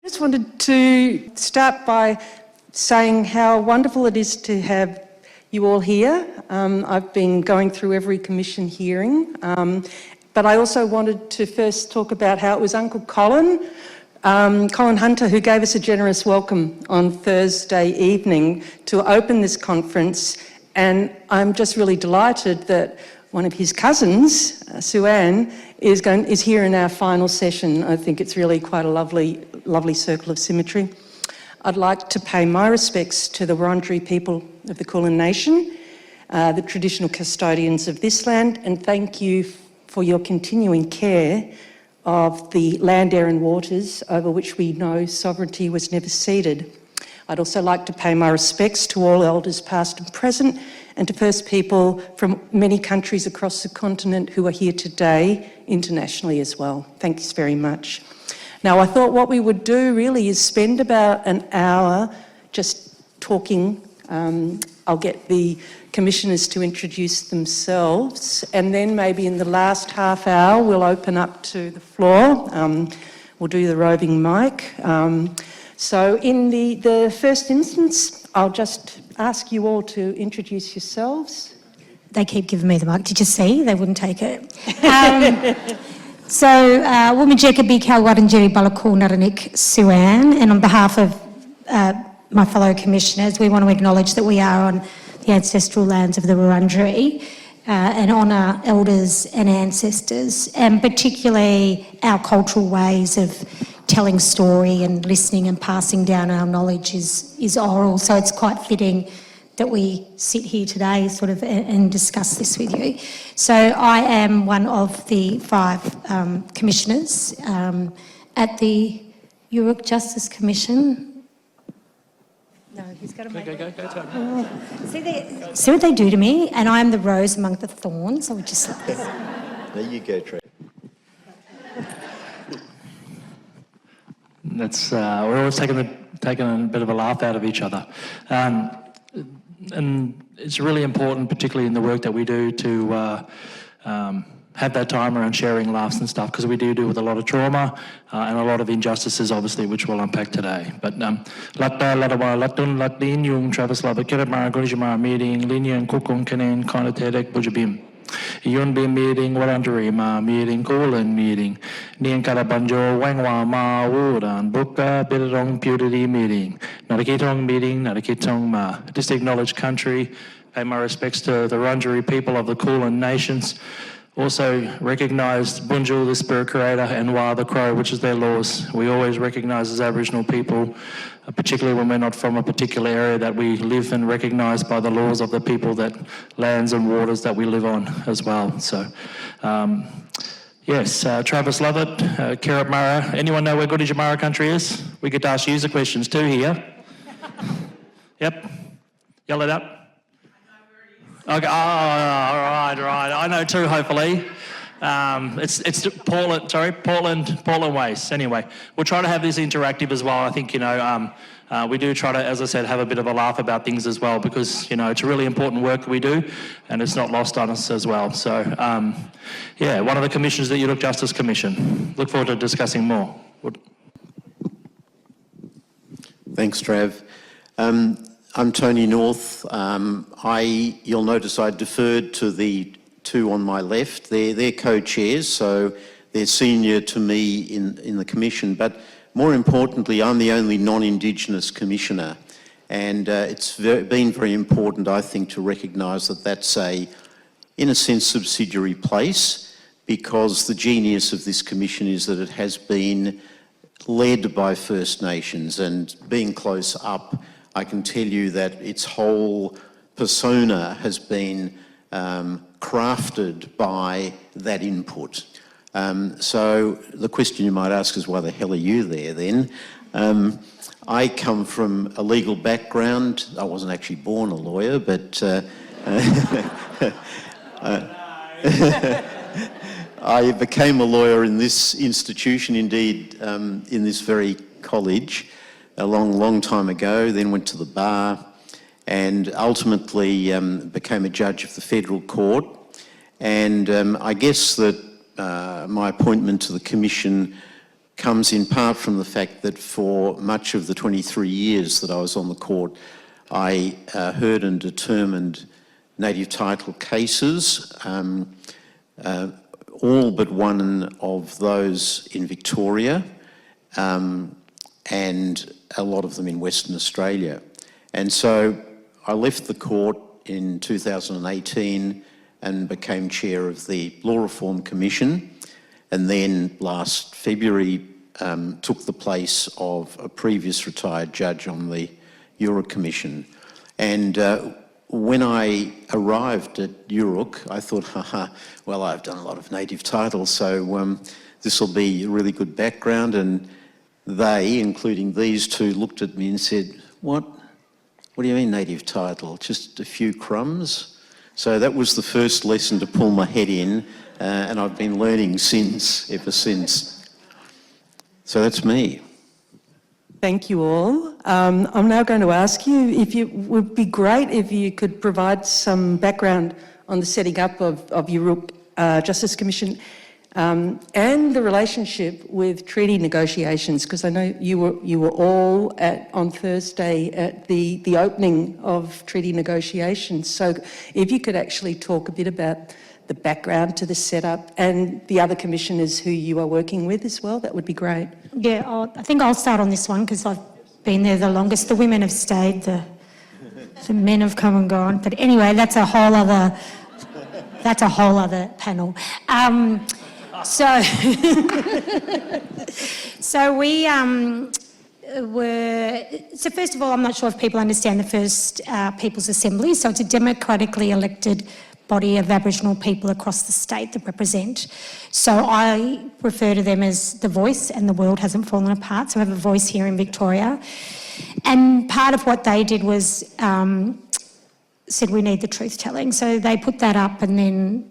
I just wanted to start by saying how wonderful it is to have you all here. I've been going through every commission hearing, but I also wanted to first talk about how it was Uncle Colin Hunter, who gave us a generous welcome on Thursday evening to open this conference, and I'm just really delighted that one of his cousins, Sue Ann, is here in our final session. I think it's really quite a lovely circle of symmetry. I'd like to pay my respects to the Wurundjeri people of the Kulin Nation, the traditional custodians of this land, and thank you for your continuing care of the land, air and waters over which we know sovereignty was never ceded. I'd also like to pay my respects to all elders past and present, and to First People from many countries across the continent who are here today, internationally as well. Thanks very much. Now, I thought what we would do really is spend about an hour just talking. I'll get the commissioners to introduce themselves, and then maybe in the last half hour we'll open up to the floor. We'll do the roving mic. So in the first instance, I'll just ask you all to introduce yourselves. They keep giving me the mic. Did you see? They wouldn't take it. So, Wumajeka Bikal Wurundjeri Balakul Naranik Sue Ann, and on behalf of my fellow commissioners, we want to acknowledge that we are on the ancestral lands of the Wurundjeri and honour elders and ancestors, and particularly our cultural ways of telling story and listening and passing down our knowledge is oral, so it's quite fitting that we sit here today sort of and discuss this with you. So I am one of the 5 commissioners at the Yoorrook Justice Commission. No, he's got to make Go. See what they do to me? And I am the rose among the thorns. I would just like this. There you go, Trey. That's we're always taking a bit of a laugh out of each other, and it's really important, particularly in the work that we do, to have that time around sharing laughs and stuff, because we do deal with a lot of trauma and a lot of injustices, obviously, which we'll unpack today. But Latta Ladawa Latun Latin Yung Travis Laba Kiramara Gunjamara meeting Linian Kukun Kanen Konaterek Bujabim. Yun be meeting Wurundjeri ma meeting Kulin meeting Nian Karabanjo Wangwa ma Wuran Buka Bidong Purity meeting Narakitong meeting Narakitong ma. Just acknowledge country, pay my respects to the Wurundjeri people of the Kulin nations. Also recognise Bunjil, the spirit creator, and Wa, the crow, which is their laws. We always recognise as Aboriginal people, particularly when we're not from a particular area, that we live and recognised by the laws of the people, that lands and waters that we live on as well. So, yes, Travis Lovett, Kerap Mara. Anyone know where Gunditjmara country is? We get to ask you the questions too here. Yep. Yell it up. Okay. Oh, all right. I know too, hopefully. It's Portland Waste. Anyway, we'll try to have this interactive as well. I think, we do try to, as I said, have a bit of a laugh about things as well, because, it's a really important work we do, and it's not lost on us as well. So, one of the commissions at the Yoorrook Justice Commission. Look forward to discussing more. Thanks, Trav. I'm Tony North. You'll notice I deferred to the 2 on my left. They're co-chairs, so they're senior to me in the commission. But more importantly, I'm the only non-Indigenous commissioner, and it's been very important, I think, to recognise that that's in a sense, subsidiary place, because the genius of this commission is that it has been led by First Nations, and being close up, I can tell you that its whole persona has been crafted by that input. So the question you might ask is, why the hell are you there then? I come from a legal background. I wasn't actually born a lawyer, but I became a lawyer in this institution, indeed in this very college, a long time ago, then went to the bar and ultimately became a judge of the federal court. And I guess that my appointment to the commission comes in part from the fact that for much of the 23 years that I was on the court, I heard and determined native title cases, all but one of those in Victoria, and a lot of them in Western Australia. And so I left the court in 2018 and became chair of the Law Reform Commission, and then last February took the place of a previous retired judge on the Yoorrook Commission. And when I arrived at Yoorrook, I thought, well, I've done a lot of native titles, so this will be a really good background. And they, including these two, looked at me and said, what do you mean native title? Just a few crumbs? So that was the first lesson to pull my head in, and I've been learning ever since. So that's me. Thank you all. I'm now going to ask you if it would be great if you could provide some background on the setting up of Yoorrook Justice Commission and the relationship with treaty negotiations, because I know you were all on Thursday at the opening of treaty negotiations. So if you could actually talk a bit about the background to the setup and the other commissioners who you are working with as well, that would be great. Yeah, I think I'll start on this one because I've been there the longest. The women have stayed, the men have come and gone. But anyway, that's a whole other panel. So first of all, I'm not sure if people understand the first People's Assembly. So it's a democratically elected body of Aboriginal people across the state that represent. So I refer to them as the voice, and the world hasn't fallen apart. So I have a voice here in Victoria. And part of what they did was said we need the truth telling. So they put that up and then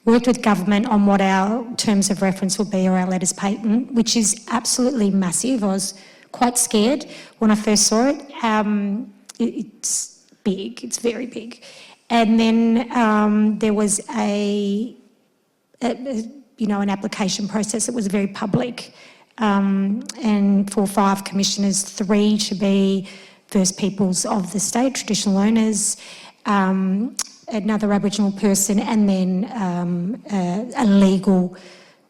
worked with government on what our terms of reference would be, or our letters patent, which is absolutely massive. I was quite scared when I first saw it. It's big, it's very big. And then there was an application process that was very public. And for 5 commissioners, 3 to be First Peoples of the state, traditional owners, another Aboriginal person, and then a legal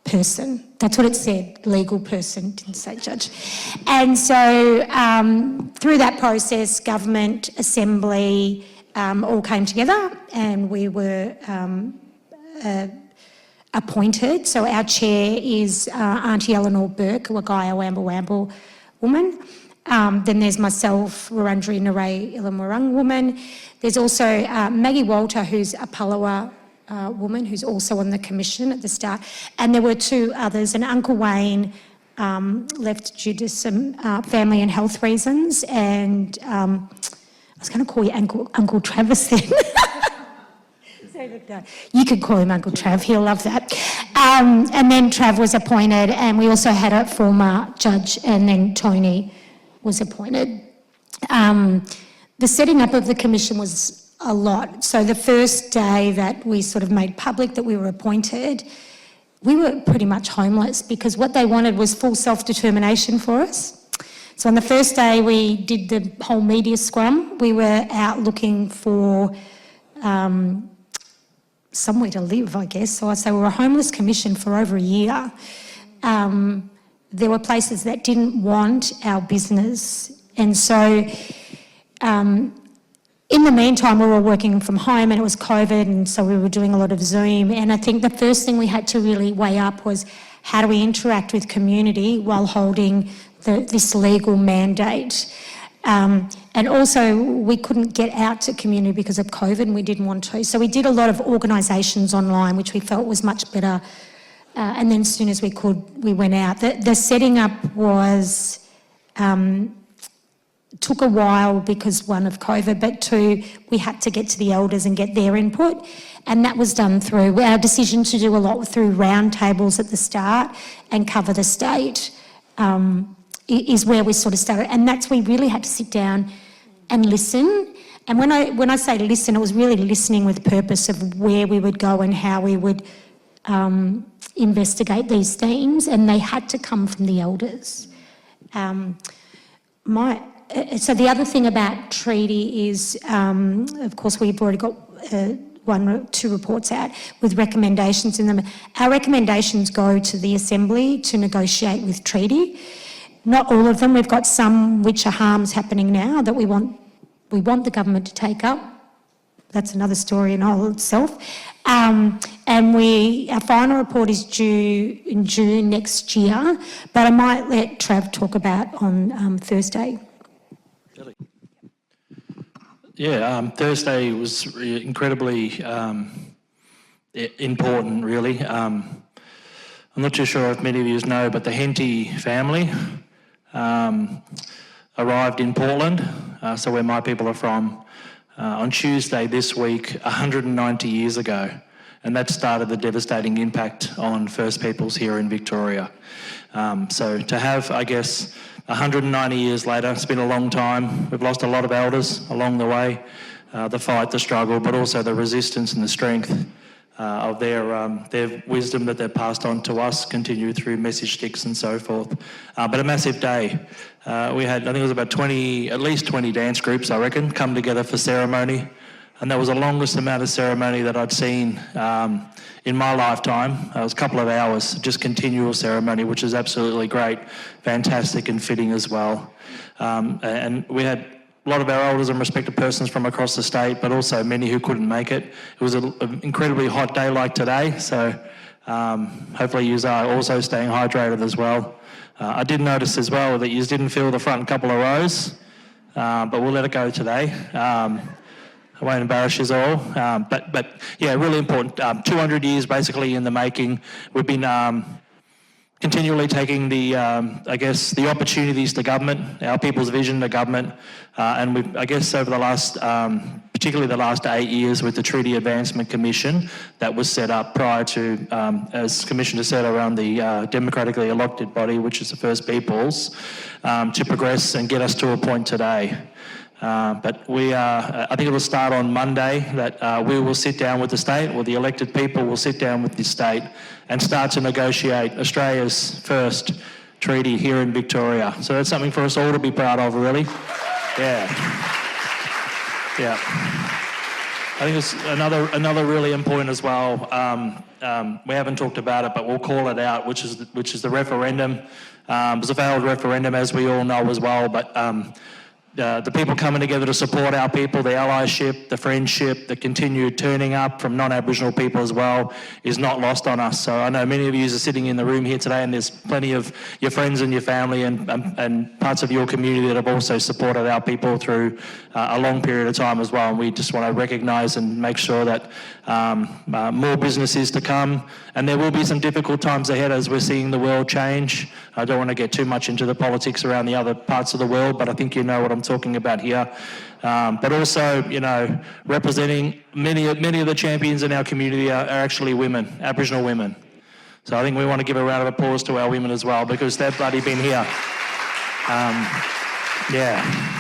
person. That's what it said, legal person, didn't say judge. And so through that process, government, assembly, all came together, and we were appointed. So our chair is Auntie Eleanor Burke, a Wagaya Wamble Wamble woman. Then there's myself, Wurundjeri Naray Illawarra woman. There's also Maggie Walter, who's a Palawa woman, who's also on the commission at the start. And there were 2 others, and Uncle Wayne left due to some family and health reasons, and I was going to call you Uncle Travis then. You could call him Uncle Trav, he'll love that. And then Trav was appointed, and we also had a former judge, and then Tony was appointed. The setting up of the commission was a lot. So the first day that we sort of made public that we were appointed, we were pretty much homeless, because what they wanted was full self-determination for us. So on the first day we did the whole media scrum. We were out looking for somewhere to live, I guess. So I'd say we were a homeless commission for over a year. There were places that didn't want our business. And so in the meantime, we were working from home, and it was COVID, and so we were doing a lot of Zoom. And I think the first thing we had to really weigh up was, how do we interact with community while holding this legal mandate? And also, we couldn't get out to community because of COVID, and we didn't want to. So we did a lot of organisations online, which we felt was much better. And then as soon as we could, we went out. The setting up was, took a while because 1 of COVID, but 2, we had to get to the elders and get their input. And that was done through our decision to do a lot through roundtables at the start and cover the state. Is where we sort of started, and that's we really had to sit down and listen. And when I say listen, it was really listening with purpose of where we would go and how we would investigate these themes, and they had to come from the elders. So the other thing about treaty is, of course, we've already got 1 or 2 reports out with recommendations in them. Our recommendations go to the Assembly to negotiate with treaty. Not all of them. We've got some which are harms happening now that we want the government to take up. That's another story in all itself. And our final report is due in June next year, but I might let Trav talk about on Thursday. Yeah, Thursday was incredibly important, really. I'm not too sure if many of you know, but the Henty family arrived in Portland, so where my people are from, on Tuesday this week, 190 years ago. And that started the devastating impact on First Peoples here in Victoria. So to have, I guess, 190 years later, it's been a long time. We've lost a lot of elders along the way, the fight, the struggle, but also the resistance and the strength of their wisdom that they've passed on to us, continued through message sticks and so forth. But a massive day. We had, I think it was about at least 20 dance groups, I reckon, come together for ceremony. And that was the longest amount of ceremony that I'd seen in my lifetime. It was a couple of hours, just continual ceremony, which is absolutely great, fantastic and fitting as well. And we had a lot of our elders and respected persons from across the state, but also many who couldn't make it. It was an incredibly hot day like today, so hopefully you are also staying hydrated as well. I did notice as well that you didn't fill the front couple of rows, but we'll let it go today. I won't embarrass you all, but yeah, really important. 200 years basically in the making. We've been continually taking the, I guess, the opportunities to government, our people's vision to government, and we've, I guess, over the last, particularly the last 8 years with the Treaty Advancement Commission that was set up prior to, as Commissioner said, around the democratically elected body, which is the First Peoples, to progress and get us to a point today. But I think it will start on Monday that we will sit down with the state, or the elected people will sit down with the state and start to negotiate Australia's first treaty here in Victoria. So that's something for us all to be proud of, really. Yeah. Yeah. I think it's another really important as well. We haven't talked about it, but we'll call it out, which is the referendum. It was a failed referendum, as we all know as well, but the people coming together to support our people, the allyship, the friendship, the continued turning up from non-Aboriginal people as well is not lost on us. So I know many of you are sitting in the room here today, and there's plenty of your friends and your family and parts of your community that have also supported our people through a long period of time as well. And we just want to recognise and make sure that more business is to come. And there will be some difficult times ahead as we're seeing the world change. I don't want to get too much into the politics around the other parts of the world, but I think you know what I'm talking about here. But also, you know, representing many of the champions in our community are actually women, Aboriginal women. So I think we want to give a round of applause to our women as well, because they've bloody been here. Yeah.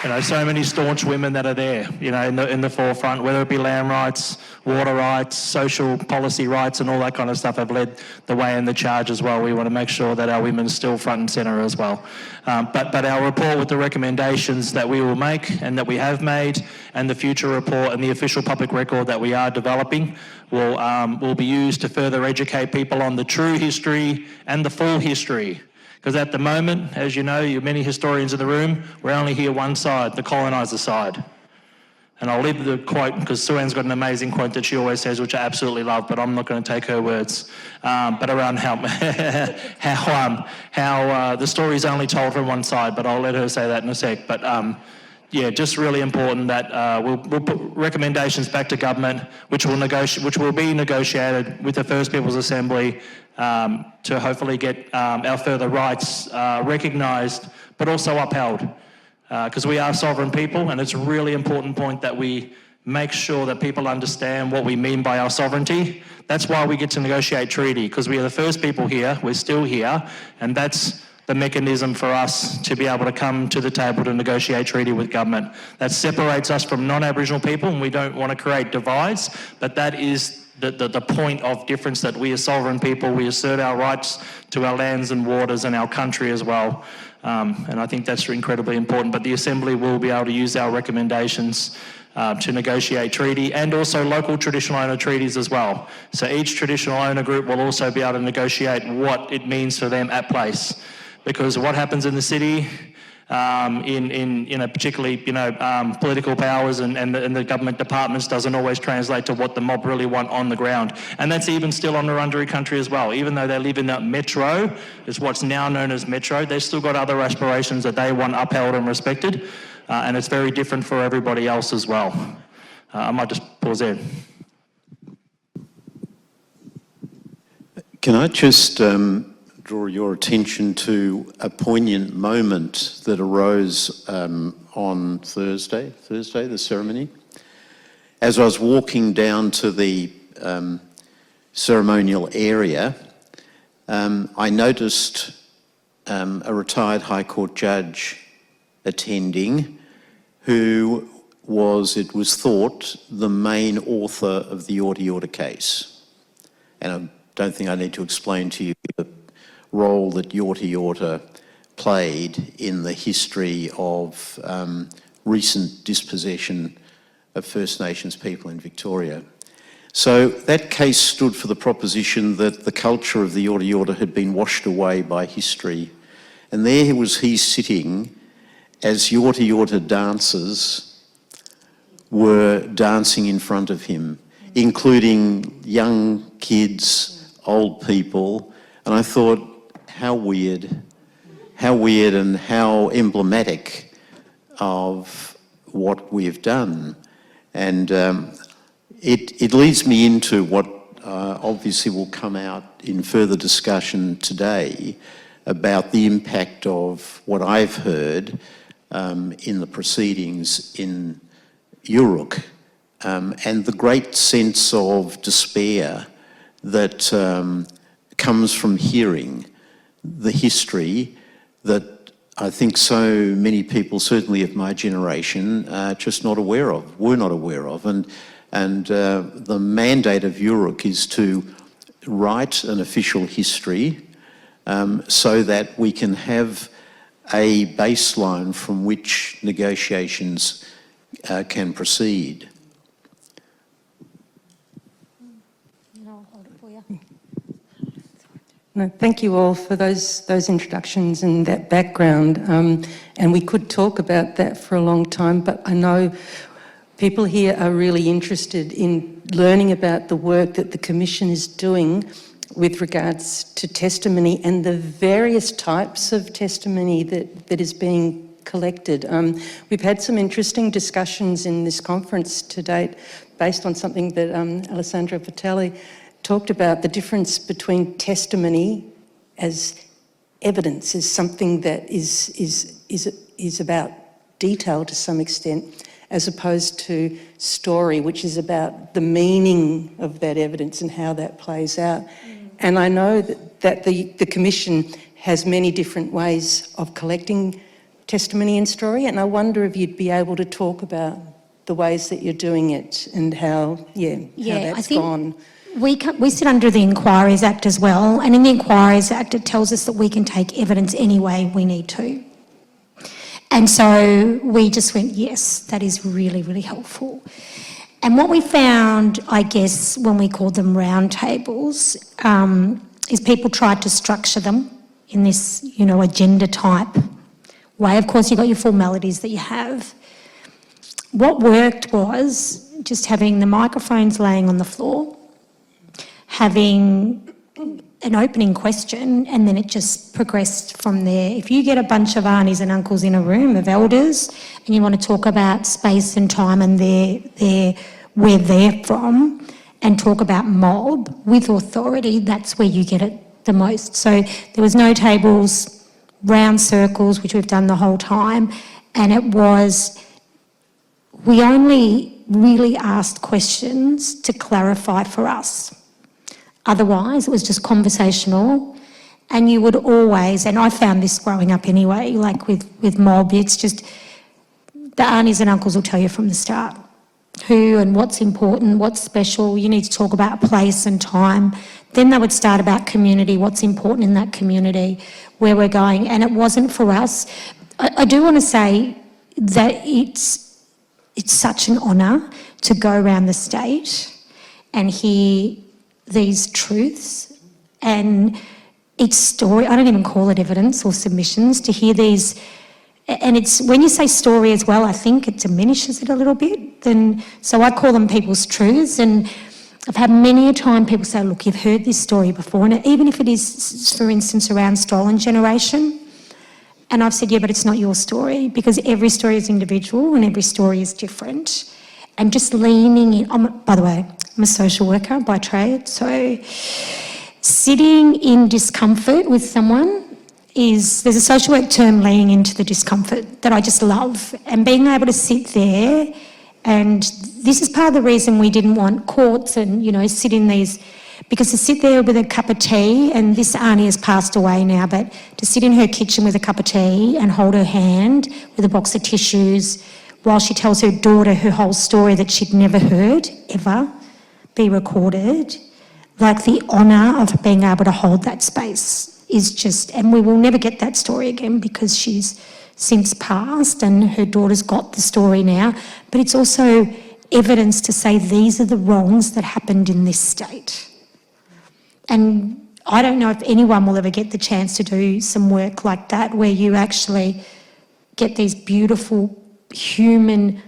You know, so many staunch women that are there, you know, in the forefront, whether it be land rights, water rights, social policy rights, and all that kind of stuff have led the way and the charge as well. We want to make sure that our women are still front and centre as well. But our report with the recommendations that we will make and that we have made, and the future report and the official public record that we are developing will be used to further educate people on the true history and the full history. Because at the moment, as you know, you many historians in the room, we only hear one side, the coloniser side. And I'll leave the quote, because Sue-Ann's got an amazing quote that she always says, which I absolutely love, but I'm not going to take her words. But around how the story's only told from one side, but I'll let her say that in a sec. But yeah, just really important that we'll put recommendations back to government, which will be negotiated with the First Peoples Assembly to hopefully get our further rights recognised, but also upheld. Because we are sovereign people, and it's a really important point that we make sure that people understand what we mean by our sovereignty. That's why we get to negotiate treaty, because we are the first people here, we're still here, and that's the mechanism for us to be able to come to the table to negotiate treaty with government. That separates us from non-Aboriginal people, and we don't want to create divides, but that is the point of difference that we as sovereign people, we assert our rights to our lands and waters and our country as well. And I think that's incredibly important. But the Assembly will be able to use our recommendations to negotiate treaty and also local traditional owner treaties as well. So each traditional owner group will also be able to negotiate what it means for them at place. Because what happens in the city, particularly political powers and the government departments doesn't always translate to what the mob really want on the ground. And that's even still on Wurundjeri country as well. Even though they live in that metro, it's what's now known as metro, they've still got other aspirations that they want upheld and respected. And it's very different for everybody else as well. I might just pause there. Can I just draw your attention to a poignant moment that arose on Thursday, the ceremony? As I was walking down to the ceremonial area, I noticed a retired High Court judge attending, who was, it was thought, the main author of the Yoorrook case. And I don't think I need to explain to you the role that Yoorrook played in the history of recent dispossession of First Nations people in Victoria. So that case stood for the proposition that the culture of the Yoorrook had been washed away by history. And there was he sitting as Yoorrook dancers were dancing in front of him, including young kids, old people. And I thought, how weird and how emblematic of what we've done. And it leads me into what obviously will come out in further discussion today about the impact of what I've heard in the proceedings in Yoorrook, and the great sense of despair that comes from hearing the history that I think so many people, certainly of my generation, are just not aware of, were not aware of. And the mandate of Yoorrook is to write an official history so that we can have a baseline from which negotiations can proceed. No, thank you all for those introductions and that background. And we could talk about that for a long time, but I know people here are really interested in learning about the work that the Commission is doing with regards to testimony and the various types of testimony that is being collected. We've had some interesting discussions in this conference to date based on something that Alessandro Patelli talked about, the difference between testimony as evidence, as something that is about detail to some extent, as opposed to story, which is about the meaning of that evidence and how that plays out. And I know that the Commission has many different ways of collecting testimony and story, and I wonder if you'd be able to talk about the ways that you're doing it and how that's gone. We sit under the Inquiries Act as well, and in the Inquiries Act it tells us that we can take evidence any way we need to. And so we just went, yes, that is really, really helpful. And what we found, I guess, when we called them roundtables, is people tried to structure them in this, agenda type way. Of course, you've got your formalities that you have. What worked was just having the microphones laying on the floor, having an opening question, and then it just progressed from there. If you get a bunch of aunties and uncles in a room of elders and you want to talk about space and time and where they're from, and talk about mob with authority, that's where you get it the most. So there was no tables, round circles, which we've done the whole time, and it was, we only really asked questions to clarify for us. Otherwise, it was just conversational, and you would always, and I found this growing up anyway, like with mob, it's just the aunties and uncles will tell you from the start who and what's important, what's special. You need to talk about place and time. Then they would start about community, what's important in that community, where we're going. And it wasn't for us. I do want to say that it's such an honour to go around the state and hear these truths and it's story. I don't even call it evidence or submissions, to hear these. And it's when you say story as well, I think it diminishes it a little bit. So I call them people's truths. And I've had many a time people say, look, you've heard this story before. And even if it is, for instance, around stolen generation. And I've said, yeah, but it's not your story, because every story is individual and every story is different. And just leaning in, by the way, I'm a social worker by trade. So sitting in discomfort with someone there's a social work term, leaning into the discomfort, that I just love. And being able to sit there, and this is part of the reason we didn't want courts and, sit in these, because to sit there with a cup of tea, and this auntie has passed away now, but to sit in her kitchen with a cup of tea and hold her hand with a box of tissues while she tells her daughter her whole story that she'd never heard, ever, be recorded, like the honour of being able to hold that space is just, and we will never get that story again because she's since passed and her daughter's got the story now, but it's also evidence to say these are the wrongs that happened in this state. And I don't know if anyone will ever get the chance to do some work like that, where you actually get these beautiful human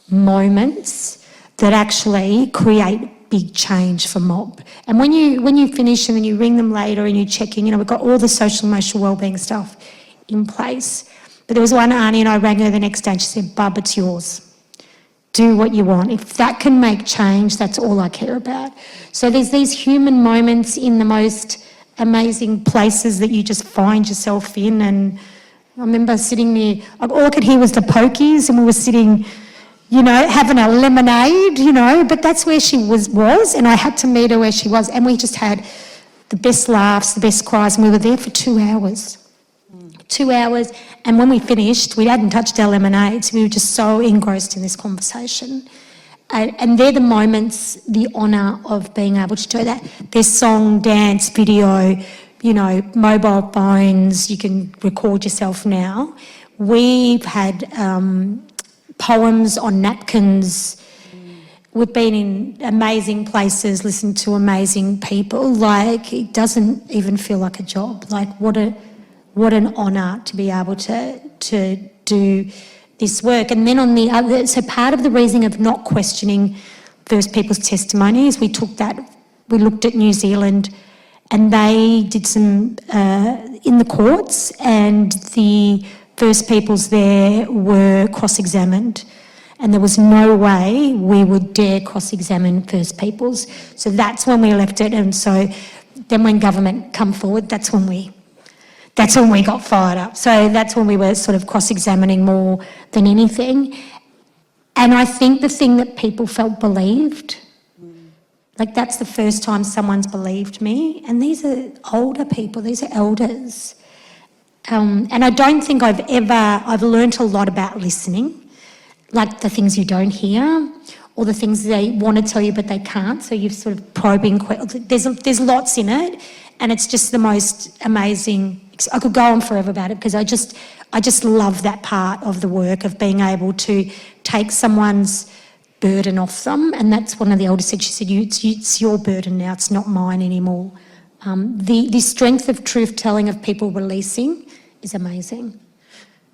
moments that actually create big change for mob. And when you finish and then you ring them later and you check in, we've got all the social emotional wellbeing stuff in place. But there was one auntie and I rang her the next day and she said, Bub, it's yours. Do what you want. If that can make change, that's all I care about. So there's these human moments in the most amazing places that you just find yourself in. And I remember sitting there, all I could hear was the pokies, and we were sitting, having a lemonade, but that's where she was, and I had to meet her where she was, and we just had the best laughs, the best cries, and we were there for 2 hours. 2 hours, and when we finished, we hadn't touched our lemonades, we were just so engrossed in this conversation. And they're the moments, the honour of being able to do that. There's song, dance, video, mobile phones, you can record yourself now. We've had poems on napkins. We've been in amazing places, listened to amazing people. Like, it doesn't even feel like a job. Like, what an honour to be able to do this work. And then on the other, so part of the reason of not questioning First Peoples testimonies, we looked at New Zealand, and they did some in the courts, and the First Peoples there were cross-examined, and there was no way we would dare cross-examine First Peoples. So that's when we left it. And so then when government come forward, that's when we got fired up. So that's when we were sort of cross-examining more than anything. And I think the thing that people felt believed, like that's the first time someone's believed me. And these are older people, these are elders. And I don't think I've learnt a lot about listening, like the things you don't hear, or the things they want to tell you but they can't, so you're sort of probing. There's lots in it, and it's just the most amazing. I could go on forever about it because I just love that part of the work of being able to take someone's burden off them, and that's one of the elders said. She said, it's your burden now, it's not mine anymore. The strength of truth-telling, of people releasing, is amazing.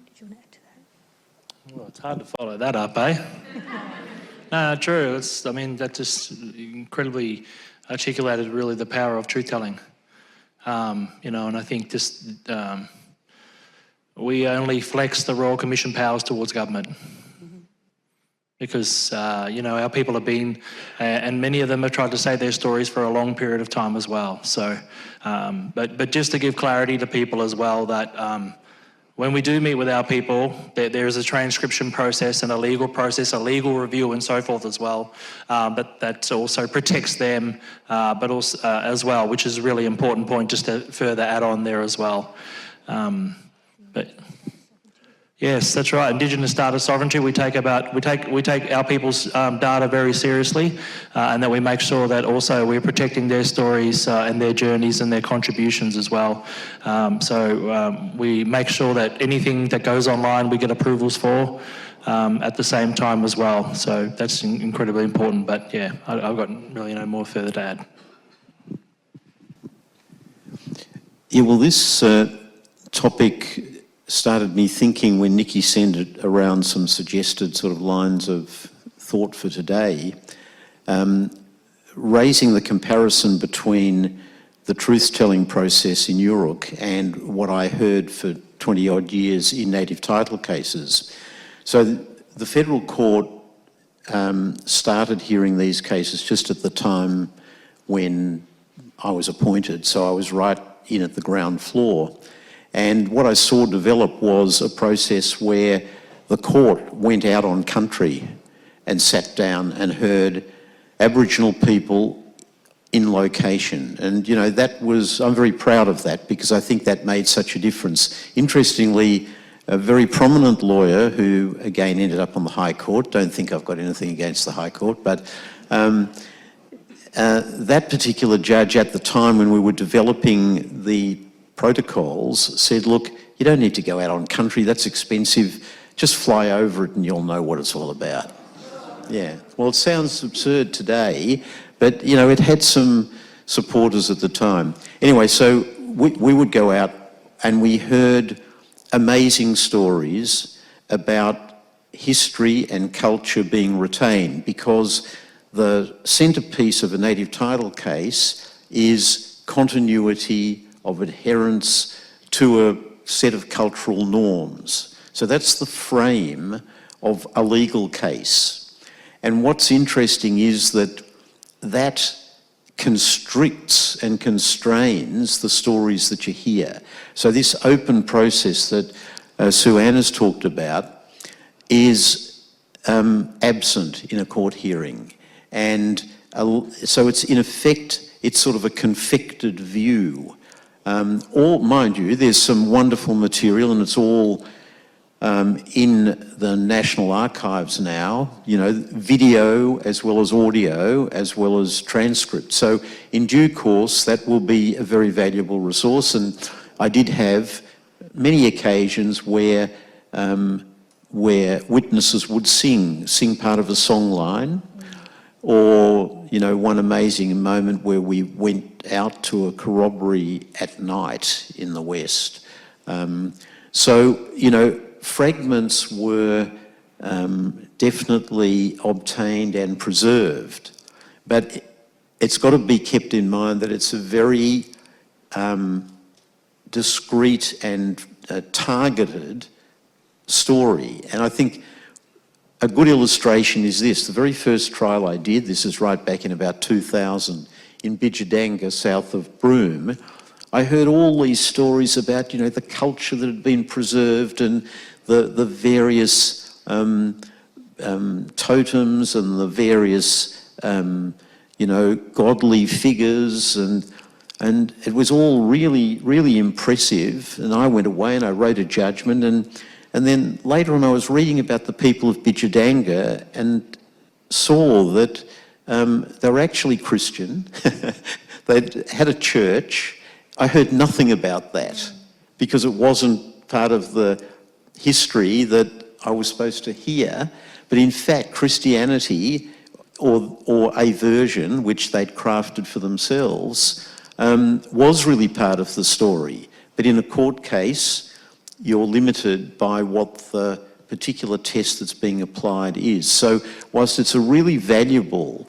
Did you want to add to that? Well, it's hard to follow that up, eh? No, true. That just incredibly articulated really the power of truth-telling. And I think just we only flex the Royal Commission powers towards government. Because, our people have been, and many of them have tried to say their stories for a long period of time as well. So, but just to give clarity to people as well that when we do meet with our people, there is a transcription process and a legal process, a legal review and so forth as well, but that also protects them, but also as well, which is a really important point just to further add on there as well. But Yes, that's right. Indigenous data sovereignty. We take our people's data very seriously, and that we make sure that also we're protecting their stories and their journeys and their contributions as well. We make sure that anything that goes online we get approvals for at the same time as well. So that's incredibly important. But yeah, I've got really no more further to add. Yeah, well, this topic started me thinking when Nikki sent it around some suggested sort of lines of thought for today, raising the comparison between the truth-telling process in Yoorrook and what I heard for 20-odd years in native title cases. So the federal court started hearing these cases just at the time when I was appointed, so I was right in at the ground floor. And what I saw develop was a process where the court went out on country and sat down and heard Aboriginal people in location. And, you know, I'm very proud of that because I think that made such a difference. Interestingly, a very prominent lawyer who, again, ended up on the High Court, don't think I've got anything against the High Court, but that particular judge at the time when we were developing the protocols said, look, you don't need to go out on country, that's expensive, just fly over it and you'll know what it's all about. Yeah, well, it sounds absurd today, but, you know, it had some supporters at the time. Anyway, so we would go out and we heard amazing stories about history and culture being retained, because the centrepiece of a native title case is continuity of adherence to a set of cultural norms. So that's the frame of a legal case. And what's interesting is that constricts and constrains the stories that you hear. So this open process that Sue-Ann has talked about is absent in a court hearing. And so it's in effect, it's sort of a confected view. Mind you, there's some wonderful material and it's all in the National Archives now, you know, video as well as audio, as well as transcript. So in due course, that will be a very valuable resource. And I did have many occasions where witnesses would sing part of a song line, or, you know, one amazing moment where we went out to a corroboree at night in the West. So, you know, fragments were definitely obtained and preserved, but it's got to be kept in mind that it's a very discreet and targeted story. And I think a good illustration is this. The very first trial I did, this is right back in about 2000, in Biennial, south of Broome, I heard all these stories about, you know, the culture that had been preserved and the various totems and the various, you know, godly figures, and it was all really, really impressive. And I went away and I wrote a judgment, and then later on I was reading about the people of Biennial and saw that they were actually Christian. They'd had a church. I heard nothing about that because it wasn't part of the history that I was supposed to hear. But in fact, Christianity, or a version which they'd crafted for themselves, was really part of the story. But in a court case, you're limited by what the particular test that's being applied is. So whilst it's a really valuable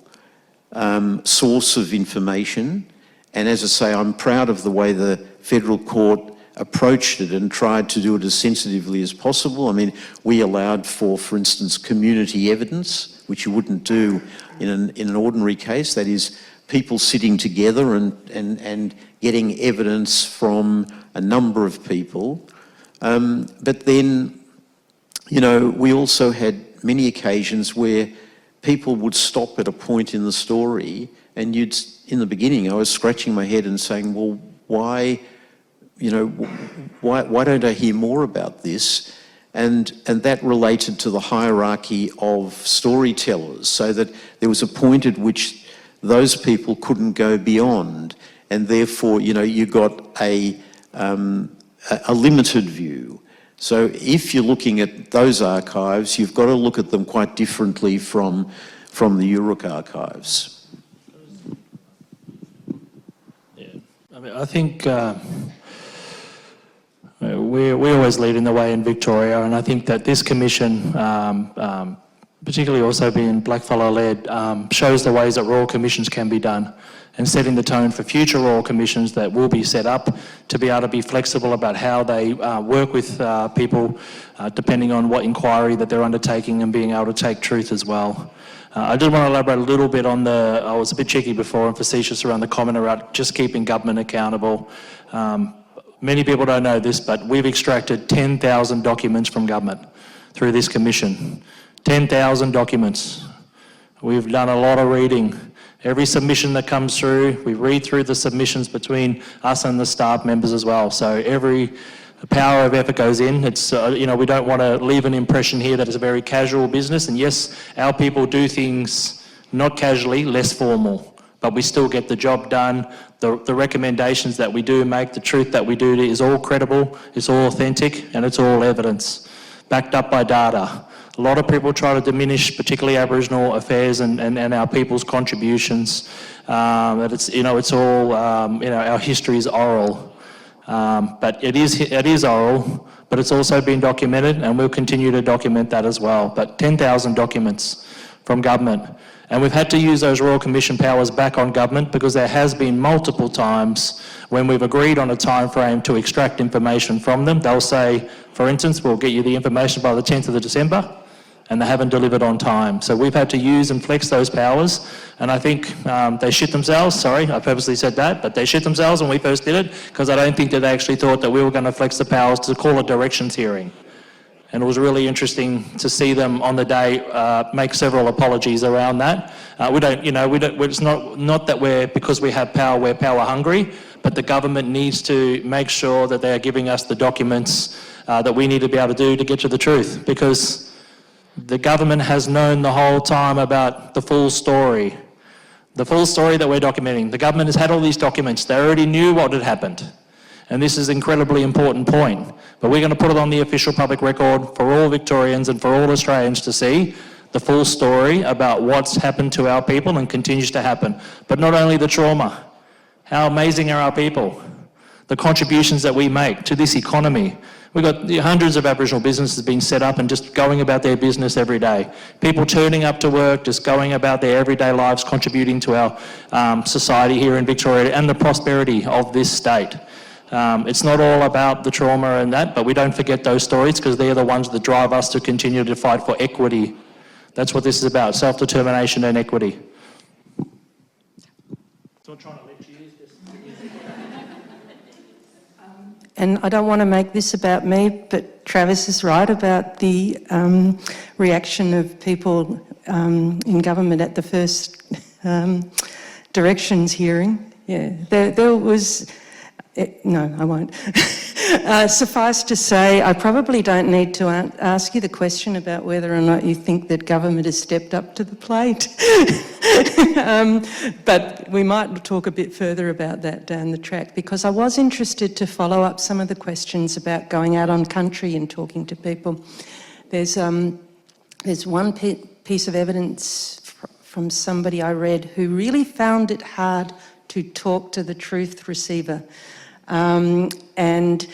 source of information, and as I say, I'm proud of the way the federal court approached it and tried to do it as sensitively as possible. I mean, we allowed for instance, community evidence, which you wouldn't do in an ordinary case. That is, people sitting together and getting evidence from a number of people. But then, you know, we also had many occasions where people would stop at a point in the story, and in the beginning, I was scratching my head and saying, well, why, you know, why don't I hear more about this? and that related to the hierarchy of storytellers, so that there was a point at which those people couldn't go beyond, and therefore, you know, you got a limited view. So if you're looking at those archives, you've got to look at them quite differently from the Yoorrook archives. Yeah, I mean, I think we always lead in the way in Victoria, and I think that this commission, particularly also being blackfellow-led, shows the ways that royal commissions can be done, and setting the tone for future royal commissions that will be set up to be able to be flexible about how they work with people depending on what inquiry that they're undertaking, and being able to take truth as well. I did want to elaborate a little bit on I was a bit cheeky before and facetious around the comment about just keeping government accountable. Many people don't know this, but we've extracted 10,000 documents from government through this commission. 10,000 documents. We've done a lot of reading. Every submission that comes through, we read through the submissions between us and the staff members as well. So every power of effort goes in. It's, you know, we don't want to leave an impression here that it's a very casual business. And yes, our people do things not casually, less formal, but we still get the job done. The recommendations that we do make, the truth that we do is all credible, it's all authentic, and it's all evidence, backed up by data. A lot of people try to diminish, particularly Aboriginal affairs and our people's contributions. That it's, you know, it's all, you know, our history is oral. But it is oral, but it's also been documented, and we'll continue to document that as well. But 10,000 documents from government. And we've had to use those Royal Commission powers back on government, because there has been multiple times when we've agreed on a time frame to extract information from them. They'll say, for instance, we'll get you the information by the 10th of December, and they haven't delivered on time. So we've had to use and flex those powers, and I think they shit themselves. Sorry, I purposely said that, but they shit themselves when we first did it, because I don't think that they actually thought that we were going to flex the powers to call a directions hearing. And it was really interesting to see them on the day make several apologies around that. It's not that because we have power, we're power hungry, but the government needs to make sure that they are giving us the documents that we need to be able to do to get to the truth, because the government has known the whole time about the full story. The full story that we're documenting. The government has had all these documents. They already knew what had happened. And this is an incredibly important point. But we're going to put it on the official public record for all Victorians and for all Australians to see the full story about what's happened to our people and continues to happen. But not only the trauma. How amazing are our people? The contributions that we make to this economy. We've got hundreds of Aboriginal businesses being set up and just going about their business every day. People turning up to work, just going about their everyday lives, contributing to our society here in Victoria and the prosperity of this state. It's not all about the trauma and that, but we don't forget those stories, because they're the ones that drive us to continue to fight for equity. That's what this is about, self-determination and equity. So trying to let you use this. And I don't want to make this about me, but Travis is right about the reaction of people in government at the first directions hearing. Yeah, there was... No, I won't. Suffice to say, I probably don't need to ask you the question about whether or not you think that government has stepped up to the plate. But we might talk a bit further about that down the track, because I was interested to follow up some of the questions about going out on country and talking to people. There's one piece of evidence from somebody I read who really found it hard to talk to the truth receiver. And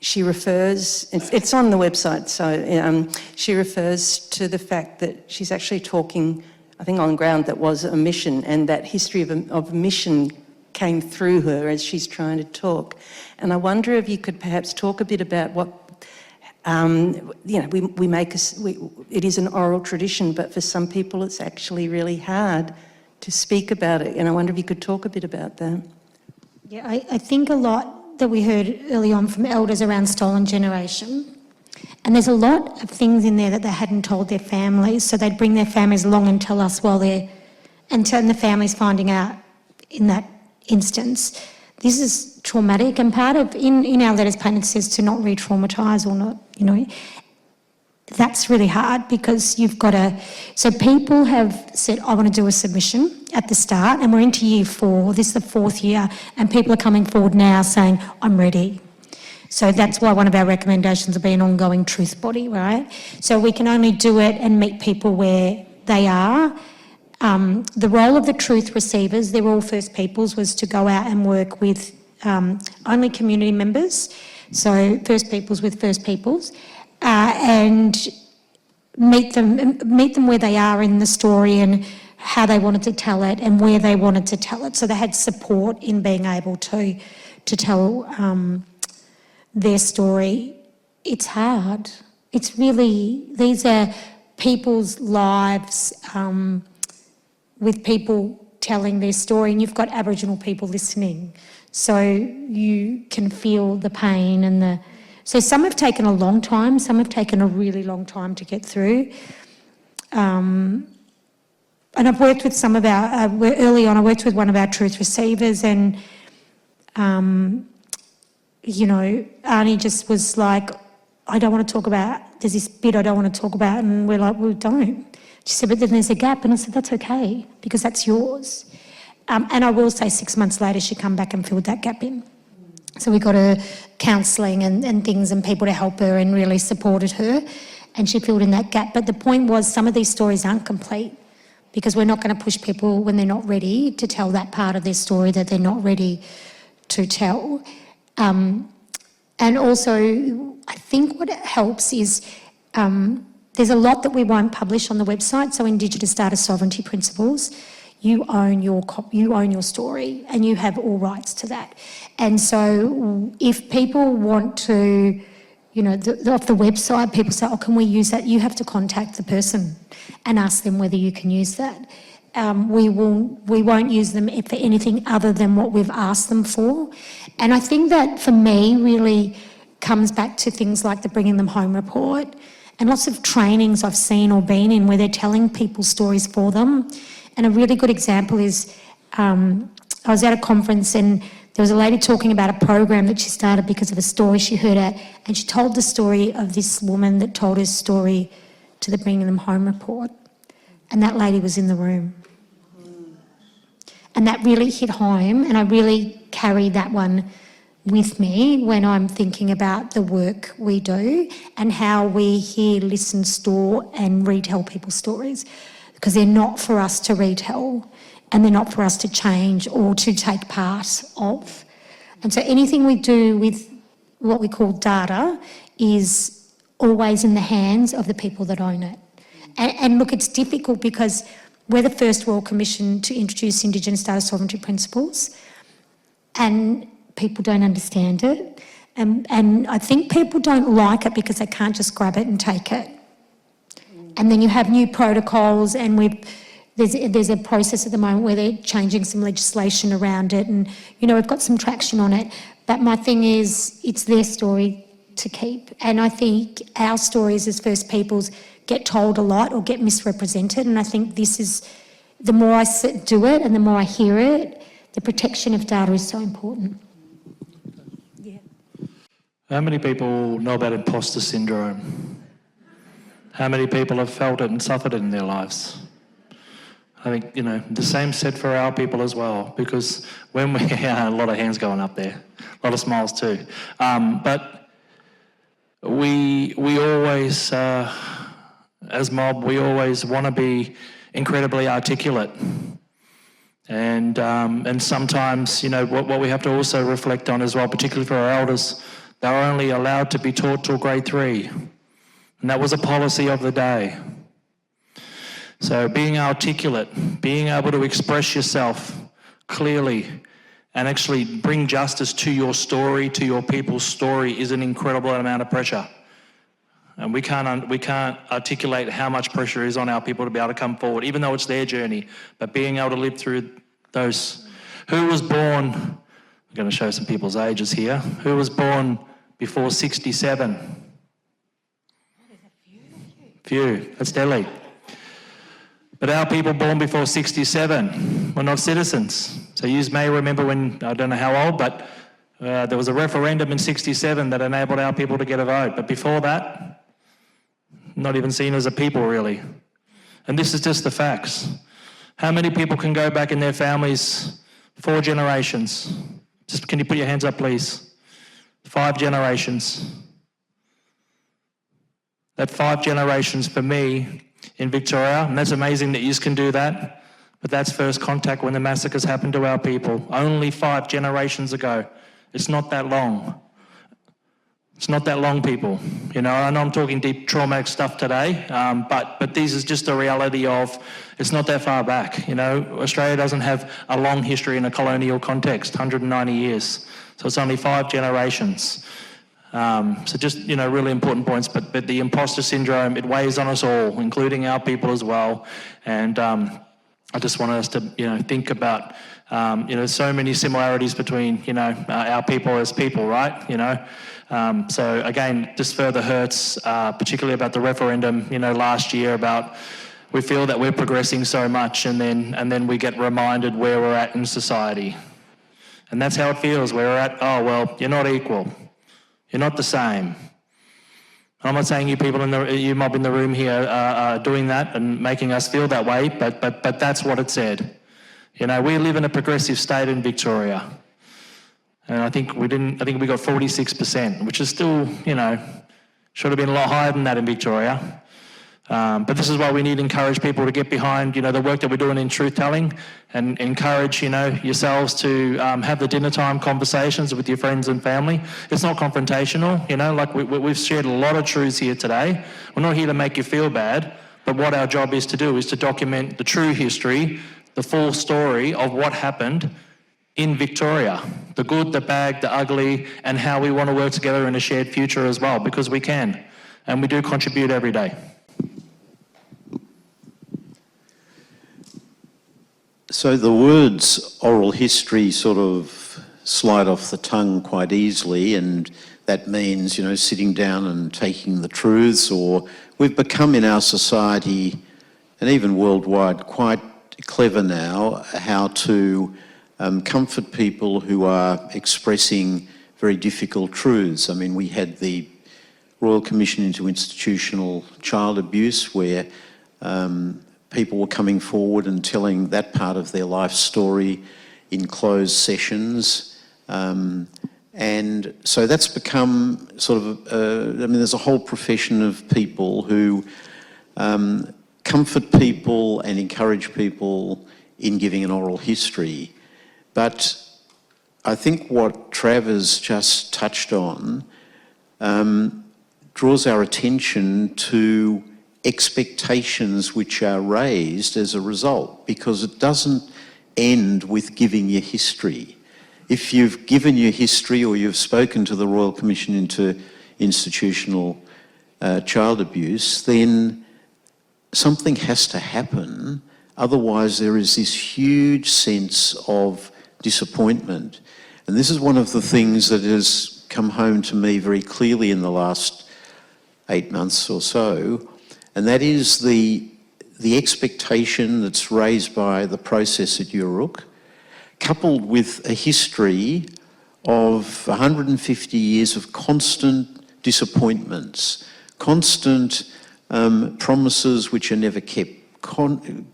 she refers, it's on the website, so she refers to the fact that she's actually talking, I think on ground that was a mission, and that history of mission came through her as she's trying to talk. And I wonder if you could perhaps talk a bit about what, it is an oral tradition, but for some people it's actually really hard to speak about it. And I wonder if you could talk a bit about that. Yeah, I think a lot that we heard early on from elders around stolen generation. And there's a lot of things in there that they hadn't told their families, so they'd bring their families along and tell us while they're, and the families finding out in that instance. This is traumatic, and part of, in our letters patent says to not re-traumatise or not, That's really hard because you've got to... So people have said, I want to do a submission at the start, and we're into year 4. This is the 4th year, and people are coming forward now saying, I'm ready. So that's why one of our recommendations will be an ongoing truth body, right? So we can only do it and meet people where they are. The role of the truth receivers, they're all First Peoples, was to go out and work with only community members, so First Peoples with First Peoples, and meet them where they are in the story and how they wanted to tell it and where they wanted to tell it. So they had support in being able to tell their story. It's hard. It's really, these are people's lives with people telling their story, and you've got Aboriginal people listening. So you can feel the pain and the... So some have taken a long time, some have taken a really long time to get through. And I've worked with some of our... early on, I worked with one of our truth receivers, and you know, Arnie just was like, I don't want to talk about, there's this bit I don't want to talk about, and we're like, well, don't. She said, but then there's a gap, and I said, that's okay, because that's yours. And I will say 6 months later, she come back and filled that gap in. So we got her counselling and things and people to help her and really supported her, and she filled in that gap. But the point was, some of these stories aren't complete, because we're not going to push people when they're not ready to tell that part of their story that they're not ready to tell. And also, I think what helps is there's a lot that we won't publish on the website. So Indigenous data sovereignty principles, you own your story and you have all rights to that. And so if people want to, you know, off the website, people say, oh, can we use that? You have to contact the person and ask them whether you can use that. We won't use them for anything other than what we've asked them for. And I think that for me really comes back to things like the Bringing Them Home report and lots of trainings I've seen or been in where they're telling people stories for them. And a really good example is I was at a conference and there was a lady talking about a program that she started because of a story she heard at, and she told the story of this woman that told her story to the Bringing Them Home report. And that lady was in the room. And that really hit home, and I really carry that one with me when I'm thinking about the work we do and how we hear, listen, store and retell people's stories, because they're not for us to retell and they're not for us to change or to take part of. And so anything we do with what we call data is always in the hands of the people that own it. And look, it's difficult because we're the first Royal Commission to introduce Indigenous data sovereignty principles, and people don't understand it. And I think people don't like it because they can't just grab it and take it. And then you have new protocols, and there's a process at the moment where they're changing some legislation around it, and you know, we've got some traction on it. But my thing is, it's their story to keep. And I think our stories as First Peoples get told a lot or get misrepresented, and I think this is, the more I do it and the more I hear it, the protection of data is so important. Yeah. How many people know about imposter syndrome? How many people have felt it and suffered it in their lives? I think, you know, the same said for our people as well, because when we, a lot of hands going up there, a lot of smiles too. But we always, as mob, we always want to be incredibly articulate. And sometimes, you know, what we have to also reflect on as well, particularly for our elders, they're only allowed to be taught till grade 3. And that was a policy of the day. So being articulate, being able to express yourself clearly and actually bring justice to your story, to your people's story, is an incredible amount of pressure. And we can't articulate how much pressure is on our people to be able to come forward, even though it's their journey, but being able to live through those. Who was born, I'm going to show some people's ages here, who was born before 67? Few, that's Delhi. But our people born before 67 were not citizens. So you may remember when, I don't know how old, but there was a referendum in 67 that enabled our people to get a vote. But before that, not even seen as a people, really. And this is just the facts. How many people can go back in their families 4 generations? Just, can you put your hands up, please? 5 generations. That 5 generations for me in Victoria, and that's amazing that you can do that, but that's first contact when the massacres happened to our people. Only 5 generations ago. It's not that long. It's not that long, people. You know, I know I'm talking deep traumatic stuff today, but this is just a reality of, it's not that far back. You know, Australia doesn't have a long history in a colonial context, 190 years. So it's only 5 generations. So just, you know, really important points, but the imposter syndrome, it weighs on us all, including our people as well. And I just want us to, you know, think about, you know, so many similarities between, you know, our people as people, right? You know, so again, just further hurts, particularly about the referendum, you know, last year about, we feel that we're progressing so much and then we get reminded where we're at in society. And that's how it feels, where we're at, oh, well, you're not equal. You're not the same. I'm not saying you people you mob in the room here are doing that and making us feel that way, but that's what it said. You know, we live in a progressive state in Victoria. And I think we got 46%, which is still, you know, should have been a lot higher than that in Victoria. But this is why we need to encourage people to get behind, you know, the work that we're doing in truth-telling, and encourage, you know, yourselves to have the dinner time conversations with your friends and family. It's not confrontational, you know, like we've shared a lot of truths here today. We're not here to make you feel bad, but what our job is to do is to document the true history, the full story of what happened in Victoria, the good, the bad, the ugly, and how we want to work together in a shared future as well, because we can, and we do contribute every day. So the words oral history sort of slide off the tongue quite easily, and that means, you know, sitting down and taking the truths, or we've become in our society and even worldwide quite clever now how to comfort people who are expressing very difficult truths. I mean, we had the Royal Commission into Institutional Child Abuse where people were coming forward and telling that part of their life story in closed sessions. And so that's become sort of, I mean, there's a whole profession of people who comfort people and encourage people in giving an oral history. But I think what Trav has just touched on draws our attention to expectations which are raised as a result, because it doesn't end with giving your history. If you've given your history or you've spoken to the Royal Commission into Institutional Child Abuse, then something has to happen. Otherwise, there is this huge sense of disappointment. And this is one of the things that has come home to me very clearly in the last 8 months or so, and that is the expectation that's raised by the process at Yoorrook, coupled with a history of 150 years of constant disappointments, constant promises which are never kept,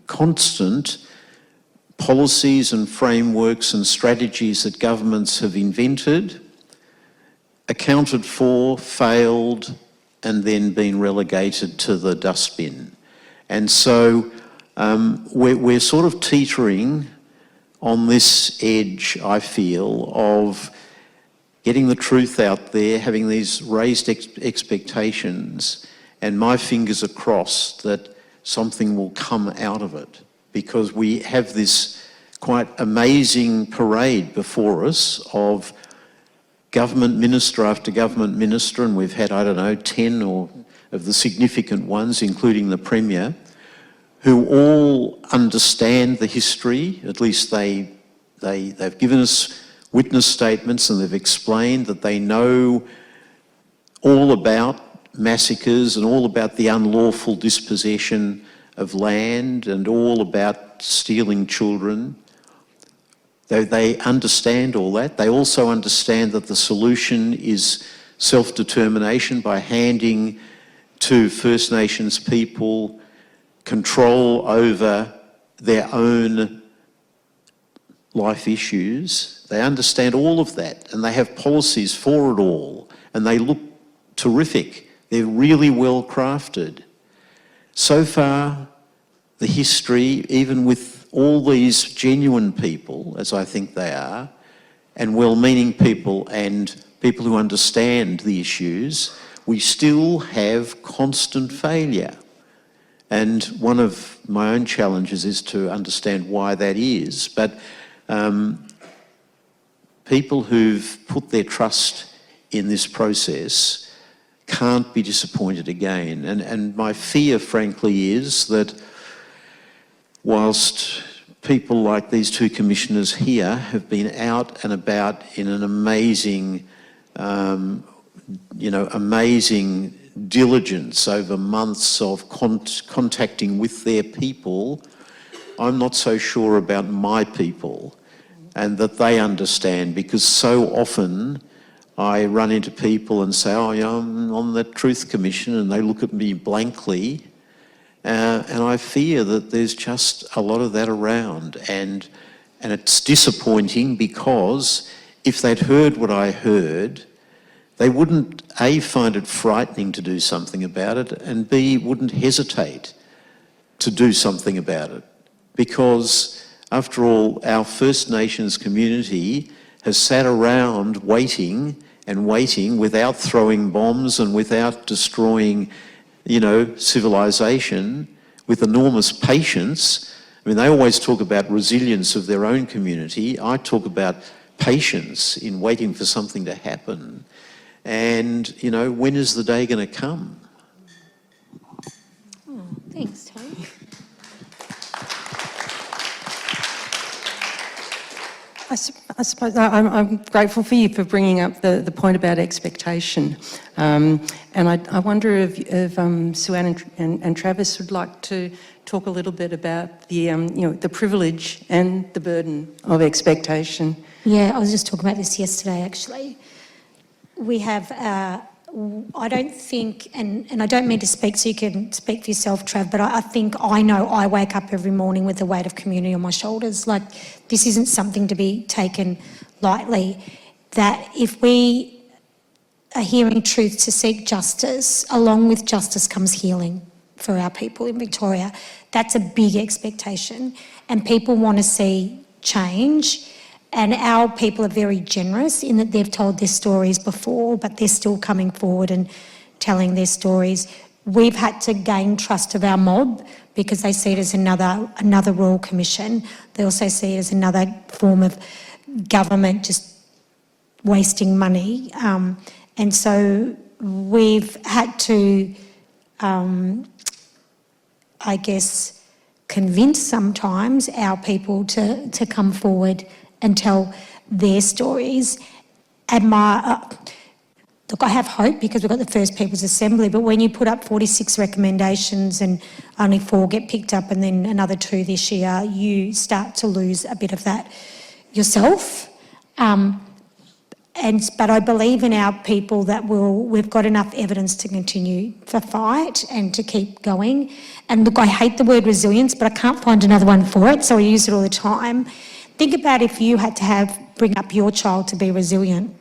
constant policies and frameworks and strategies that governments have invented, accounted for, failed, and then been relegated to the dustbin. And so we're sort of teetering on this edge, I feel, of getting the truth out there, having these raised expectations, and my fingers are crossed that something will come out of it, because we have this quite amazing parade before us of government minister after government minister, and we've had, I don't know, 10 or of the significant ones, including the Premier, who all understand the history. At least they've given us witness statements, and they've explained that they know all about massacres and all about the unlawful dispossession of land and all about stealing children. They understand all that. They also understand that the solution is self-determination by handing to First Nations people, control over their own life issues. They understand all of that and they have policies for it all and they look terrific. They're really well crafted. So far, the history, even with all these genuine people, as I think they are, and well-meaning people and people who understand the issues, we still have constant failure. And one of my own challenges is to understand why that is. But people who've put their trust in this process can't be disappointed again. And my fear, frankly, is that whilst people like these two commissioners here have been out and about in an amazing, amazing diligence over months of contacting with their people, I'm not so sure about my people and that they understand, because so often I run into people and say, oh yeah, I'm on the Truth Commission, and they look at me blankly, and I fear that there's just a lot of that around, and it's disappointing, because if they'd heard what I heard, they wouldn't A, find it frightening to do something about it, and B, wouldn't hesitate to do something about it. Because after all, our First Nations community has sat around waiting and waiting without throwing bombs and without destroying, civilization, with enormous patience. I mean, they always talk about resilience of their own community. I talk about patience in waiting for something to happen. And, when is the day going to come? Oh, thanks, Tony. I suppose I'm grateful for you for bringing up the point about expectation. And I wonder if Sue-Ann and Travis would like to talk a little bit about the privilege and the burden of expectation. Yeah, I was just talking about this yesterday, actually. We have, I don't think, and I don't mean to speak so you can speak for yourself, Trav, but I think I know I wake up every morning with the weight of community on my shoulders. Like, this isn't something to be taken lightly. That if we are hearing truth to seek justice, along with justice comes healing for our people in Victoria. That's a big expectation, and people want to see change. And our people are very generous in that they've told their stories before, but they're still coming forward and telling their stories. We've had to gain trust of our mob because they see it as another Royal Commission. They also see it as another form of government just wasting money. And so we've had to, convince sometimes our people to come forward and tell their stories. And look, I have hope because we've got the First Peoples Assembly, but when you put up 46 recommendations and only 4 get picked up and then another 2 this year, you start to lose a bit of that yourself. But I believe in our people that we've got enough evidence to continue the fight and to keep going. And look, I hate the word resilience, but I can't find another one for it, so I use it all the time. Think about if you had to bring up your child to be resilient,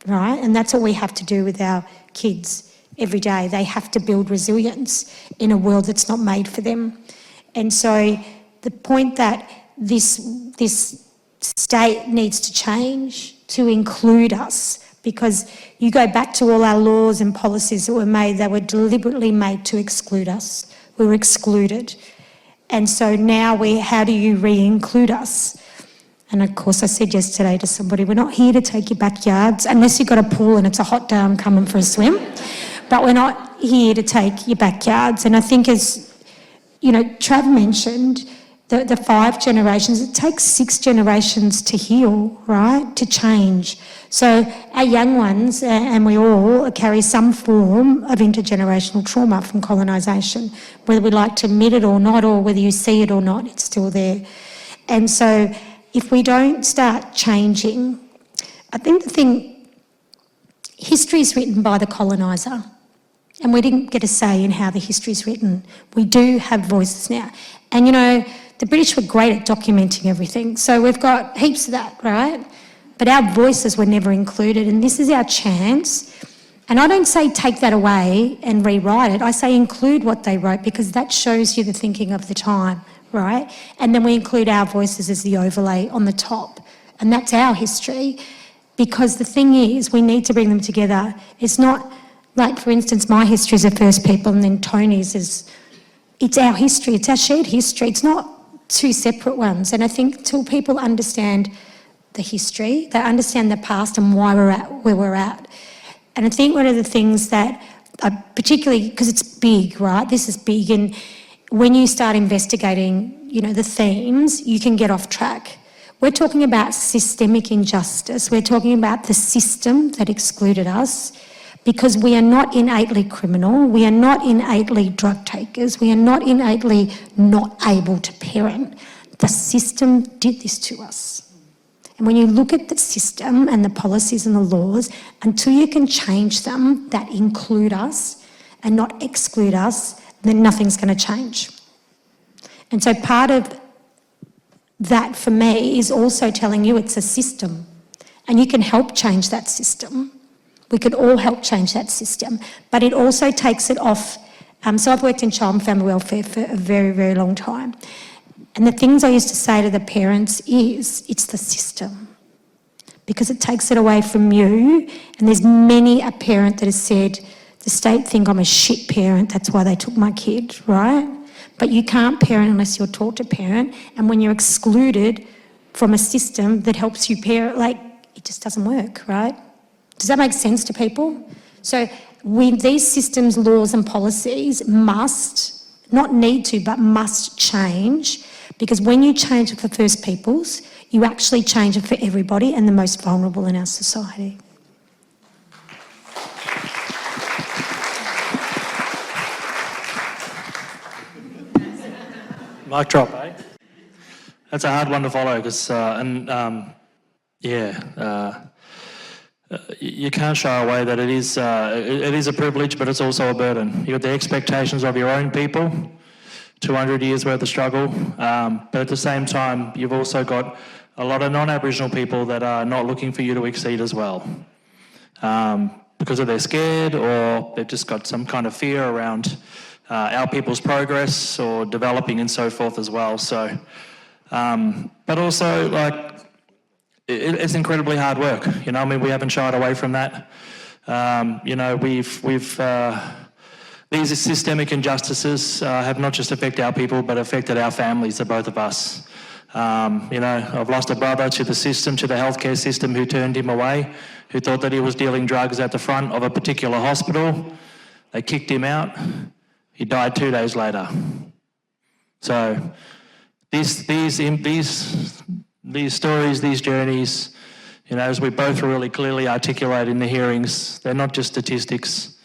right? And that's what we have to do with our kids every day. They have to build resilience in a world that's not made for them. And so the point that this state needs to change to include us, because you go back to all our laws and policies that were made, they were deliberately made to exclude us. We were excluded. And so now how do you re-include us? And of course I said yesterday to somebody, we're not here to take your backyards, unless you've got a pool and it's a hot day, I'm coming for a swim. But we're not here to take your backyards. And I think as, Trav mentioned, the 5 generations, it takes 6 generations to heal, right? To change. So our young ones, and we all, carry some form of intergenerational trauma from colonisation. Whether we like to admit it or not, or whether you see it or not, it's still there. And so if we don't start changing, I think history is written by the coloniser. And we didn't get a say in how the history is written. We do have voices now. And, the British were great at documenting everything. So we've got heaps of that, right? But our voices were never included. And this is our chance. And I don't say take that away and rewrite it. I say include what they wrote, because that shows you the thinking of the time, right? And then we include our voices as the overlay on the top. And that's our history. Because the thing is, we need to bring them together. It's not like, for instance, my history is the First People and then Tony's is... It's our history. It's our shared history. It's not two separate ones. And I think till people understand the history, they understand the past and why we're at where we're at. And I think one of the things that, particularly because it's big, right? This is big, and when you start investigating, the themes, you can get off track. We're talking about systemic injustice. We're talking about the system that excluded us, because we are not innately criminal. We are not innately drug takers. We are not innately not able to parent. The system did this to us. And when you look at the system and the policies and the laws, until you can change them that include us and not exclude us, then nothing's going to change. And so part of that for me is also telling you it's a system, and you can help change that system. We could all help change that system, but it also takes it off. So I've worked in child and family welfare for a very, very long time. And the things I used to say to the parents is, it's the system, because it takes it away from you. And there's many a parent that has said, the state think I'm a shit parent, that's why they took my kid, right? But you can't parent unless you're taught to parent. And when you're excluded from a system that helps you parent, it just doesn't work, right? Does that make sense to people? So these systems, laws and policies must, not need to, but must change, because when you change it for First Peoples, you actually change it for everybody and the most vulnerable in our society. Mic drop, eh? That's a hard one to follow, because, you can't shy away that it is a privilege, but it's also a burden. You've got the expectations of your own people, 200 years worth of struggle, but at the same time, you've also got a lot of non-Aboriginal people that are not looking for you to exceed as well, because they're scared, or they've just got some kind of fear around our people's progress or developing and so forth as well. So, but also, it's incredibly hard work. We haven't shied away from that. These systemic injustices have not just affected our people, but affected our families, the both of us. I've lost a brother to the system, to the healthcare system, who turned him away, who thought that he was dealing drugs at the front of a particular hospital. They kicked him out. He died 2 days later. So these stories, these journeys, as we both really clearly articulate in the hearings, they're not just statistics.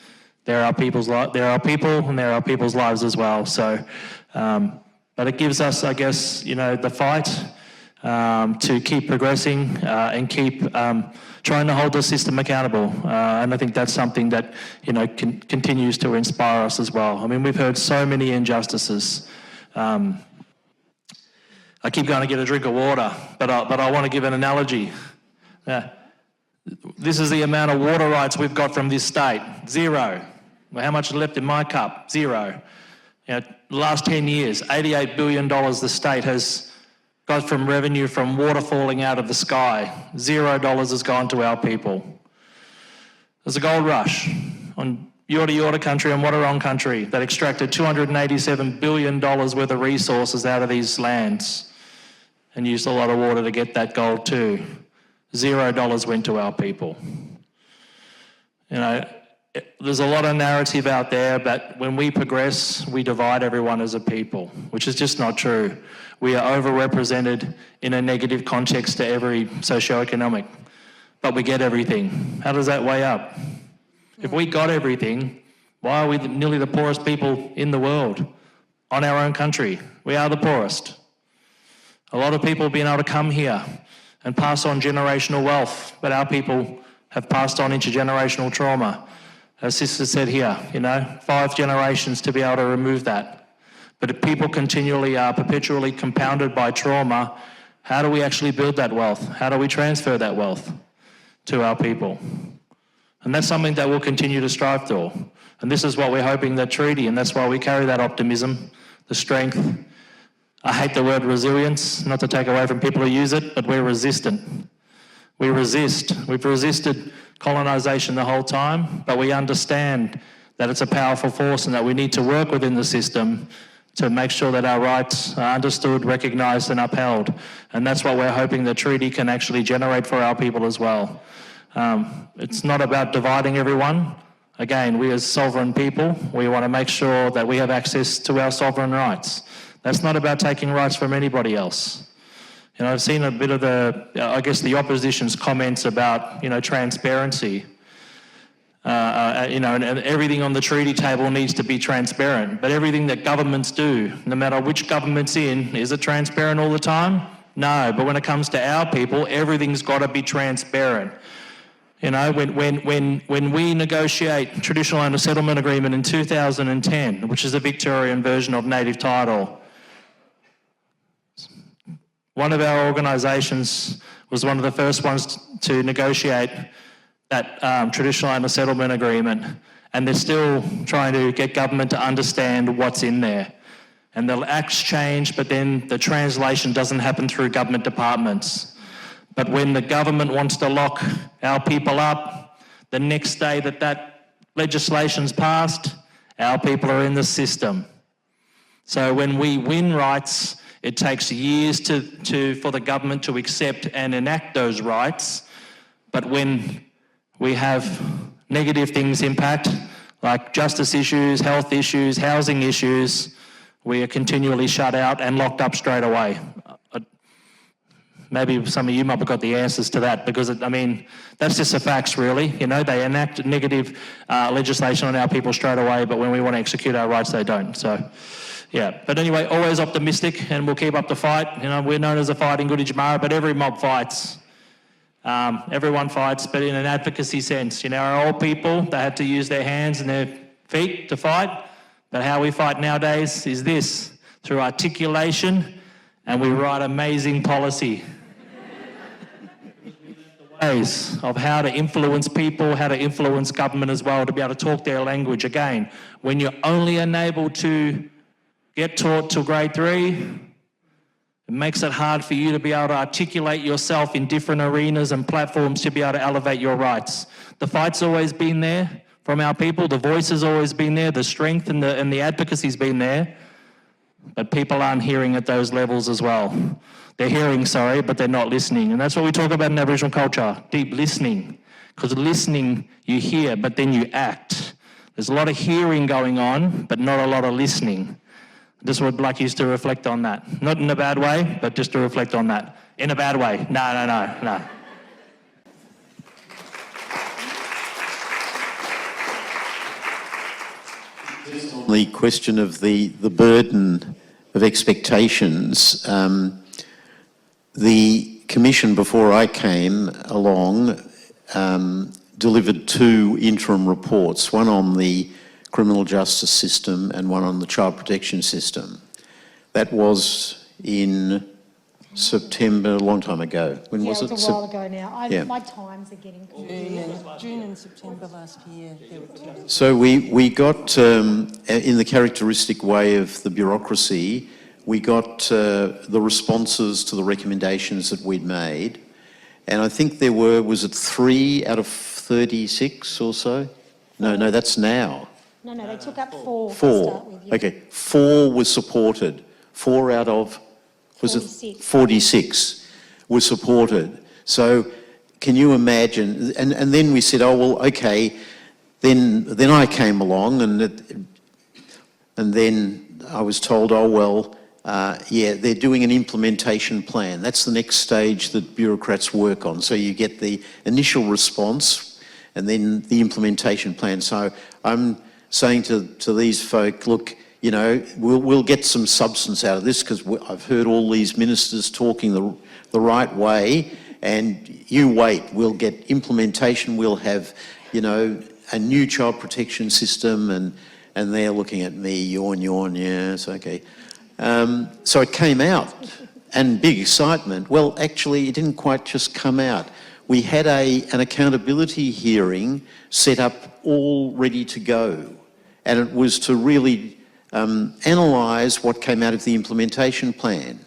They're our people's they're our people, and they're our people's lives as well. So, but it gives us, I guess, the fight to keep progressing and keep trying to hold the system accountable. And I think that's something that continues to inspire us as well. We've heard so many injustices. I keep going to get a drink of water, but I want to give an analogy. This is the amount of water rights we've got from this state, 0. Well, how much is left in my cup? 0. The last 10 years, $88 billion the state has got from revenue from water falling out of the sky. $0 has gone to our people. There's a gold rush on Yoorrook country and Wadawurrung country that extracted $287 billion worth of resources out of these lands and used a lot of water to get that gold too. $0 went to our people. There's a lot of narrative out there, but when we progress, we divide everyone as a people, which is just not true. We are overrepresented in a negative context to every socioeconomic, but we get everything. How does that weigh up? If we got everything, why are we nearly the poorest people in the world on our own country? We are the poorest. A lot of people have been able to come here and pass on generational wealth, but our people have passed on intergenerational trauma. as Sister said here, 5 generations to be able to remove that. But if people continually are perpetually compounded by trauma, how do we actually build that wealth? How do we transfer that wealth to our people? And that's something that we'll continue to strive for. And this is what we're hoping that treaty, and that's why we carry that optimism, the strength. I hate the word resilience, not to take away from people who use it, but we're resistant. We resist. We've resisted colonisation the whole time, but we understand that it's a powerful force and that we need to work within the system to make sure that our rights are understood, recognised and upheld. And that's what we're hoping the treaty can actually generate for our people as well. It's not about dividing everyone. Again, we as sovereign people, we want to make sure that we have access to our sovereign rights. That's not about taking rights from anybody else. I've seen a bit of the opposition's comments about, transparency. And everything on the treaty table needs to be transparent. But everything that governments do, no matter which government's in, is it transparent all the time? No, but when it comes to our people, everything's got to be transparent. When we negotiate traditional owner settlement agreement in 2010, which is a Victorian version of native title, one of our organisations was one of the first ones to negotiate that traditional owner settlement agreement, and they're still trying to get government to understand what's in there. And the acts change, but then the translation doesn't happen through government departments. But when the government wants to lock our people up, the next day that legislation's passed, our people are in the system. So when we win rights, it takes years for the government to accept and enact those rights. But when we have negative things impact, like justice issues, health issues, housing issues, we are continually shut out and locked up straight away. Maybe some of you might have got the answers to that, because, that's just the facts, really. They enact negative legislation on our people straight away, but when we want to execute our rights, they don't. So, yeah. But anyway, always optimistic, and we'll keep up the fight. We're known as a fighting Goodijamara, but every mob fights. Everyone fights, but in an advocacy sense. Our old people, they had to use their hands and their feet to fight, but how we fight nowadays is this, through articulation, and we write amazing policy. Ways of how to influence people, how to influence government as well, to be able to talk their language. Again, when you're only enabled to get taught till grade 3, it makes it hard for you to be able to articulate yourself in different arenas and platforms to be able to elevate your rights. The fight's always been there from our people, the voice has always been there, the strength and the advocacy's been there, but people aren't hearing at those levels as well. They're hearing, but they're not listening. And that's what we talk about in Aboriginal culture, deep listening. Because listening, you hear, but then you act. There's a lot of hearing going on, but not a lot of listening. Just would like you to reflect on that. Not in a bad way, but just to reflect on that. In a bad way. No. The question of the burden of expectations, the Commission, before I came along, delivered 2 interim reports, one on the criminal justice system and one on the child protection system. That was in September, a long time ago. When was it? It was a while ago now. My times are getting confused. June and September last year, there were 2. So we got, in the characteristic way of the bureaucracy, we got the responses to the recommendations that we'd made. And I think there was it 3 out of 36 or so? No, that's now. No, they took up 4 to 4. start with. Yeah. Okay, 4 was supported. 4 out of, was 46. it 46 was supported. So can you imagine? And then we said, oh, well, okay. Then I came along and then I was told, oh, well, they're doing an implementation plan. That's the next stage that bureaucrats work on. So you get the initial response and then the implementation plan. So I'm saying to these folk, look, we'll get some substance out of this, because I've heard all these ministers talking the right way, and you wait, we'll get implementation, we'll have, a new child protection system, and they're looking at me, yawn, yes, okay. So it came out, and big excitement. Well, actually, it didn't quite just come out. We had an accountability hearing set up, all ready to go, and it was to really analyse what came out of the implementation plan.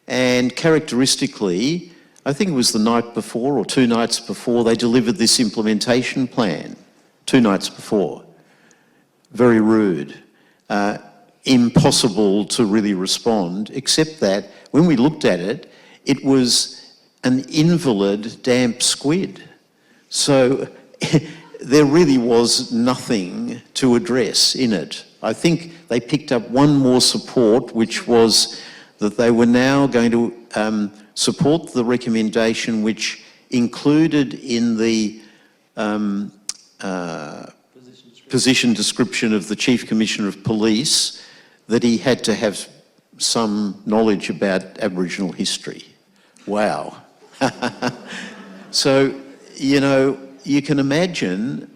And characteristically, I think it was the night before or 2 nights before, they delivered this implementation plan. 2 nights before. Very rude. Impossible to really respond, except that when we looked at it, it was an invalid damp squid. So there really was nothing to address in it. I think they picked up one more support, which was that they were now going to support the recommendation which included in the position description of the Chief Commissioner of Police that he had to have some knowledge about Aboriginal history. Wow. So, you know, you can imagine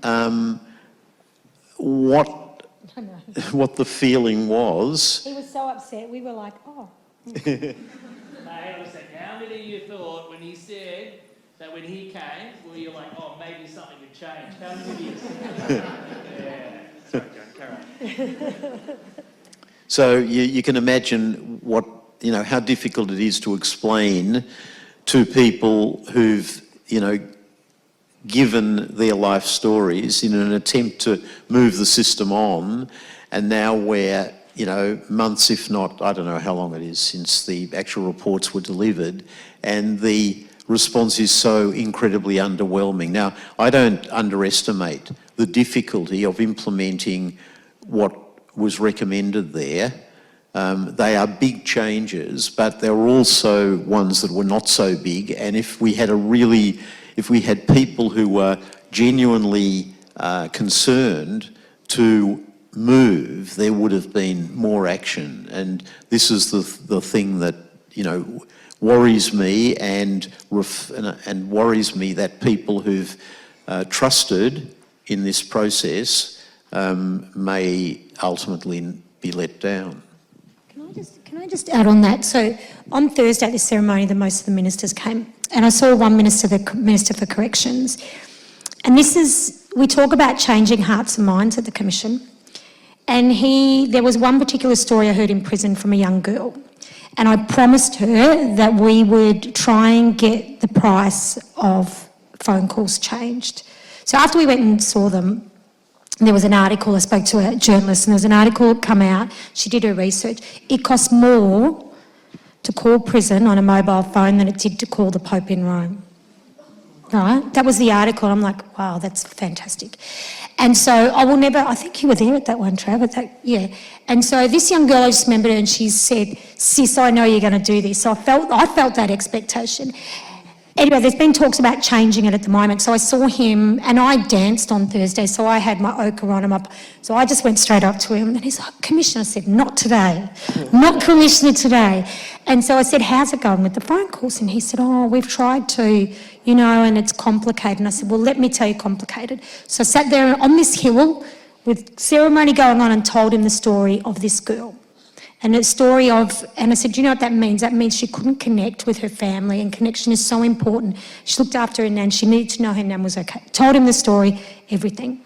what the feeling was. He was so upset, we were like, oh. No, hang on a second. How many of you thought when he said that when he came, well, you're like, oh, maybe something had changed? How many of you? Yeah. Sorry, John, carry on. So you can imagine what, you know, how difficult it is to explain to people who've, you know, given their life stories in an attempt to move the system on, and now we're, you know, months, if not, I don't know how long it is since the actual reports were delivered, and the response is so incredibly underwhelming. Now, I don't underestimate the difficulty of implementing what was recommended there. They are big changes, but there were also ones that were not so big, and if we had people who were genuinely concerned to move, there would have been more action. And this is the thing that, you know, worries me and worries me that people who've trusted in this process may ultimately be let down. Can I just add on that? So on Thursday at this ceremony, most of the ministers came, and I saw one minister, the Minister for Corrections. And we talk about changing hearts and minds at the Commission. And there was one particular story I heard in prison from a young girl. And I promised her that we would try and get the price of phone calls changed. So after we went and saw them, there was an article, I spoke to a journalist, and there was an article come out, she did her research. It cost more to call prison on a mobile phone than it did to call the Pope in Rome. Right? That was the article. I'm like, wow, that's fantastic. And so I think you were there at that one, Trav, yeah. And so this young girl, I just remembered her, and she said, sis, I know you're going to do this. So I felt that expectation. Anyway, there's been talks about changing it at the moment. So I saw him, and I danced on Thursday, so I had my ochre on him up. So I just went straight up to him, and he's like, Commissioner, I said, not today. Not Commissioner today. And so I said, how's it going with the phone calls? And he said, oh, we've tried to, you know, and it's complicated. And I said, well, let me tell you complicated. So I sat there on this hill with ceremony going on and told him the story of this girl. And a story of, and I said, do you know what that means? That means she couldn't connect with her family, and connection is so important. She looked after her nan, she needed to know her nan was okay. Told him the story, everything.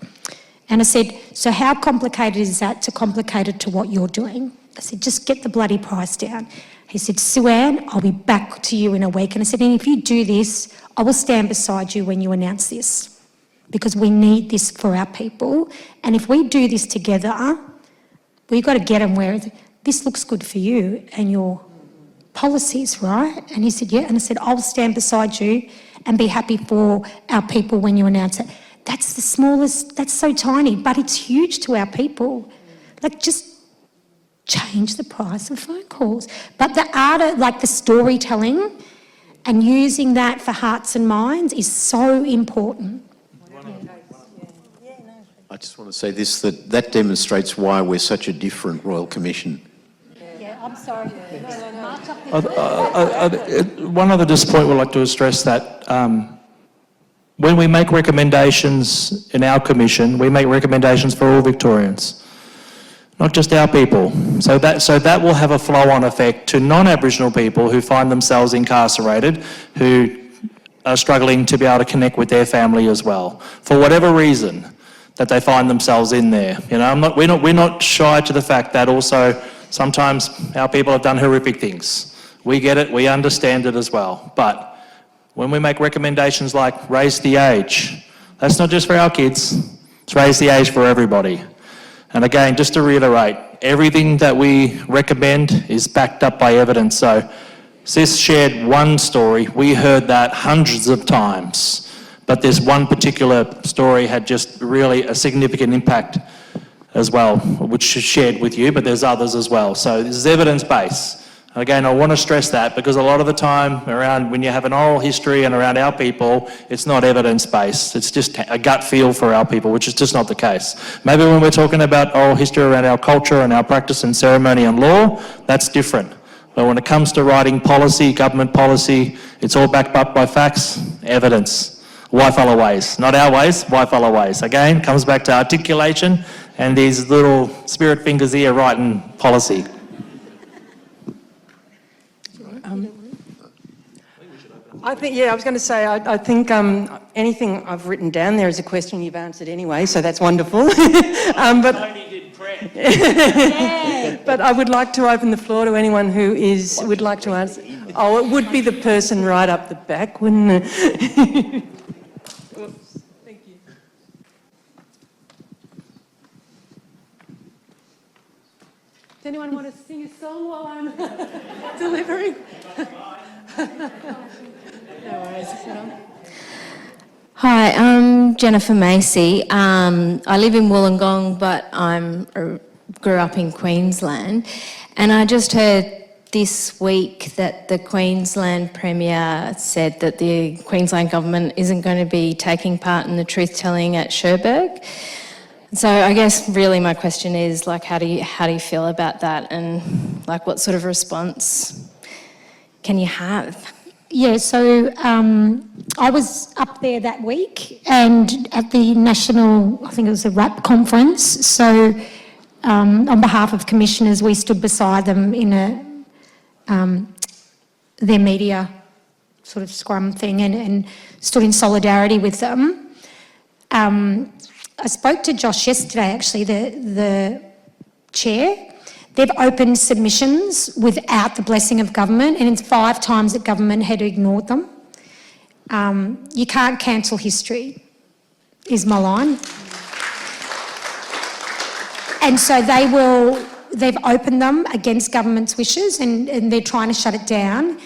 And I said, so how complicated is that to complicated to what you're doing? I said, just get the bloody price down. He said, Sue-Ann, I'll be back to you in a week. And I said, and if you do this, I will stand beside you when you announce this, because we need this for our people. And if we do this together, we've got to get them where this looks good for you and your policies, right? And he said, yeah. And I said, I'll stand beside you and be happy for our people when you announce it. That's the smallest, that's so tiny, but it's huge to our people. Like, just change the price of phone calls. But the art of, like, the storytelling and using that for hearts and minds is so important. I just want to say this, that demonstrates why we're such a different Royal Commission. Yeah, I'm sorry. One other just point we'd like to stress that when we make recommendations in our commission, we make recommendations for all Victorians, not just our people. So that will have a flow-on effect to non-Aboriginal people who find themselves incarcerated, who are struggling to be able to connect with their family as well, for whatever reason that they find themselves in there. You know, we're not shy to the fact that also sometimes our people have done horrific things. We get it, we understand it as well. But when we make recommendations like raise the age, that's not just for our kids, it's raise the age for everybody. And again, just to reiterate, everything that we recommend is backed up by evidence. So Sis shared one story, we heard that hundreds of times, but this one particular story had just really a significant impact as well, which she shared with you, but there's others as well. So this is evidence-based. Again, I want to stress that because a lot of the time around when you have an oral history and around our people, it's not evidence-based. It's just a gut feel for our people, which is just not the case. Maybe when we're talking about oral history around our culture and our practice and ceremony and law, that's different. But when it comes to writing policy, government policy, it's all backed up by facts, evidence. White-fella ways, not our ways, white-fella ways. Again, comes back to articulation and these little spirit fingers here writing policy. I was going to say, I think anything I've written down there is a question you've answered anyway, so that's wonderful. But Tony did prep. But I would like to open the floor to anyone who would like to answer. Oh, it would be the person right up the back, wouldn't it? Oops, thank you. Does anyone want to sing a song while I'm delivering? No worries. Hi, I'm Jennifer Macy. I live in Wollongong, but grew up in Queensland. And I just heard this week that the Queensland Premier said that the Queensland Government isn't going to be taking part in the truth-telling at Cherbourg. So I guess really my question is, like, how do you feel about that, and like what sort of response can you have? Yeah, so I was up there that week and at the national, I think it was a RAP conference. So on behalf of commissioners, we stood beside them in their media sort of scrum thing and stood in solidarity with them. I spoke to Josh yesterday, actually, the chair. They've opened submissions without the blessing of government, and it's 5 times that government had ignored them. You can't cancel history, is my line. And so they've opened them against government's wishes, and they're trying to shut it down.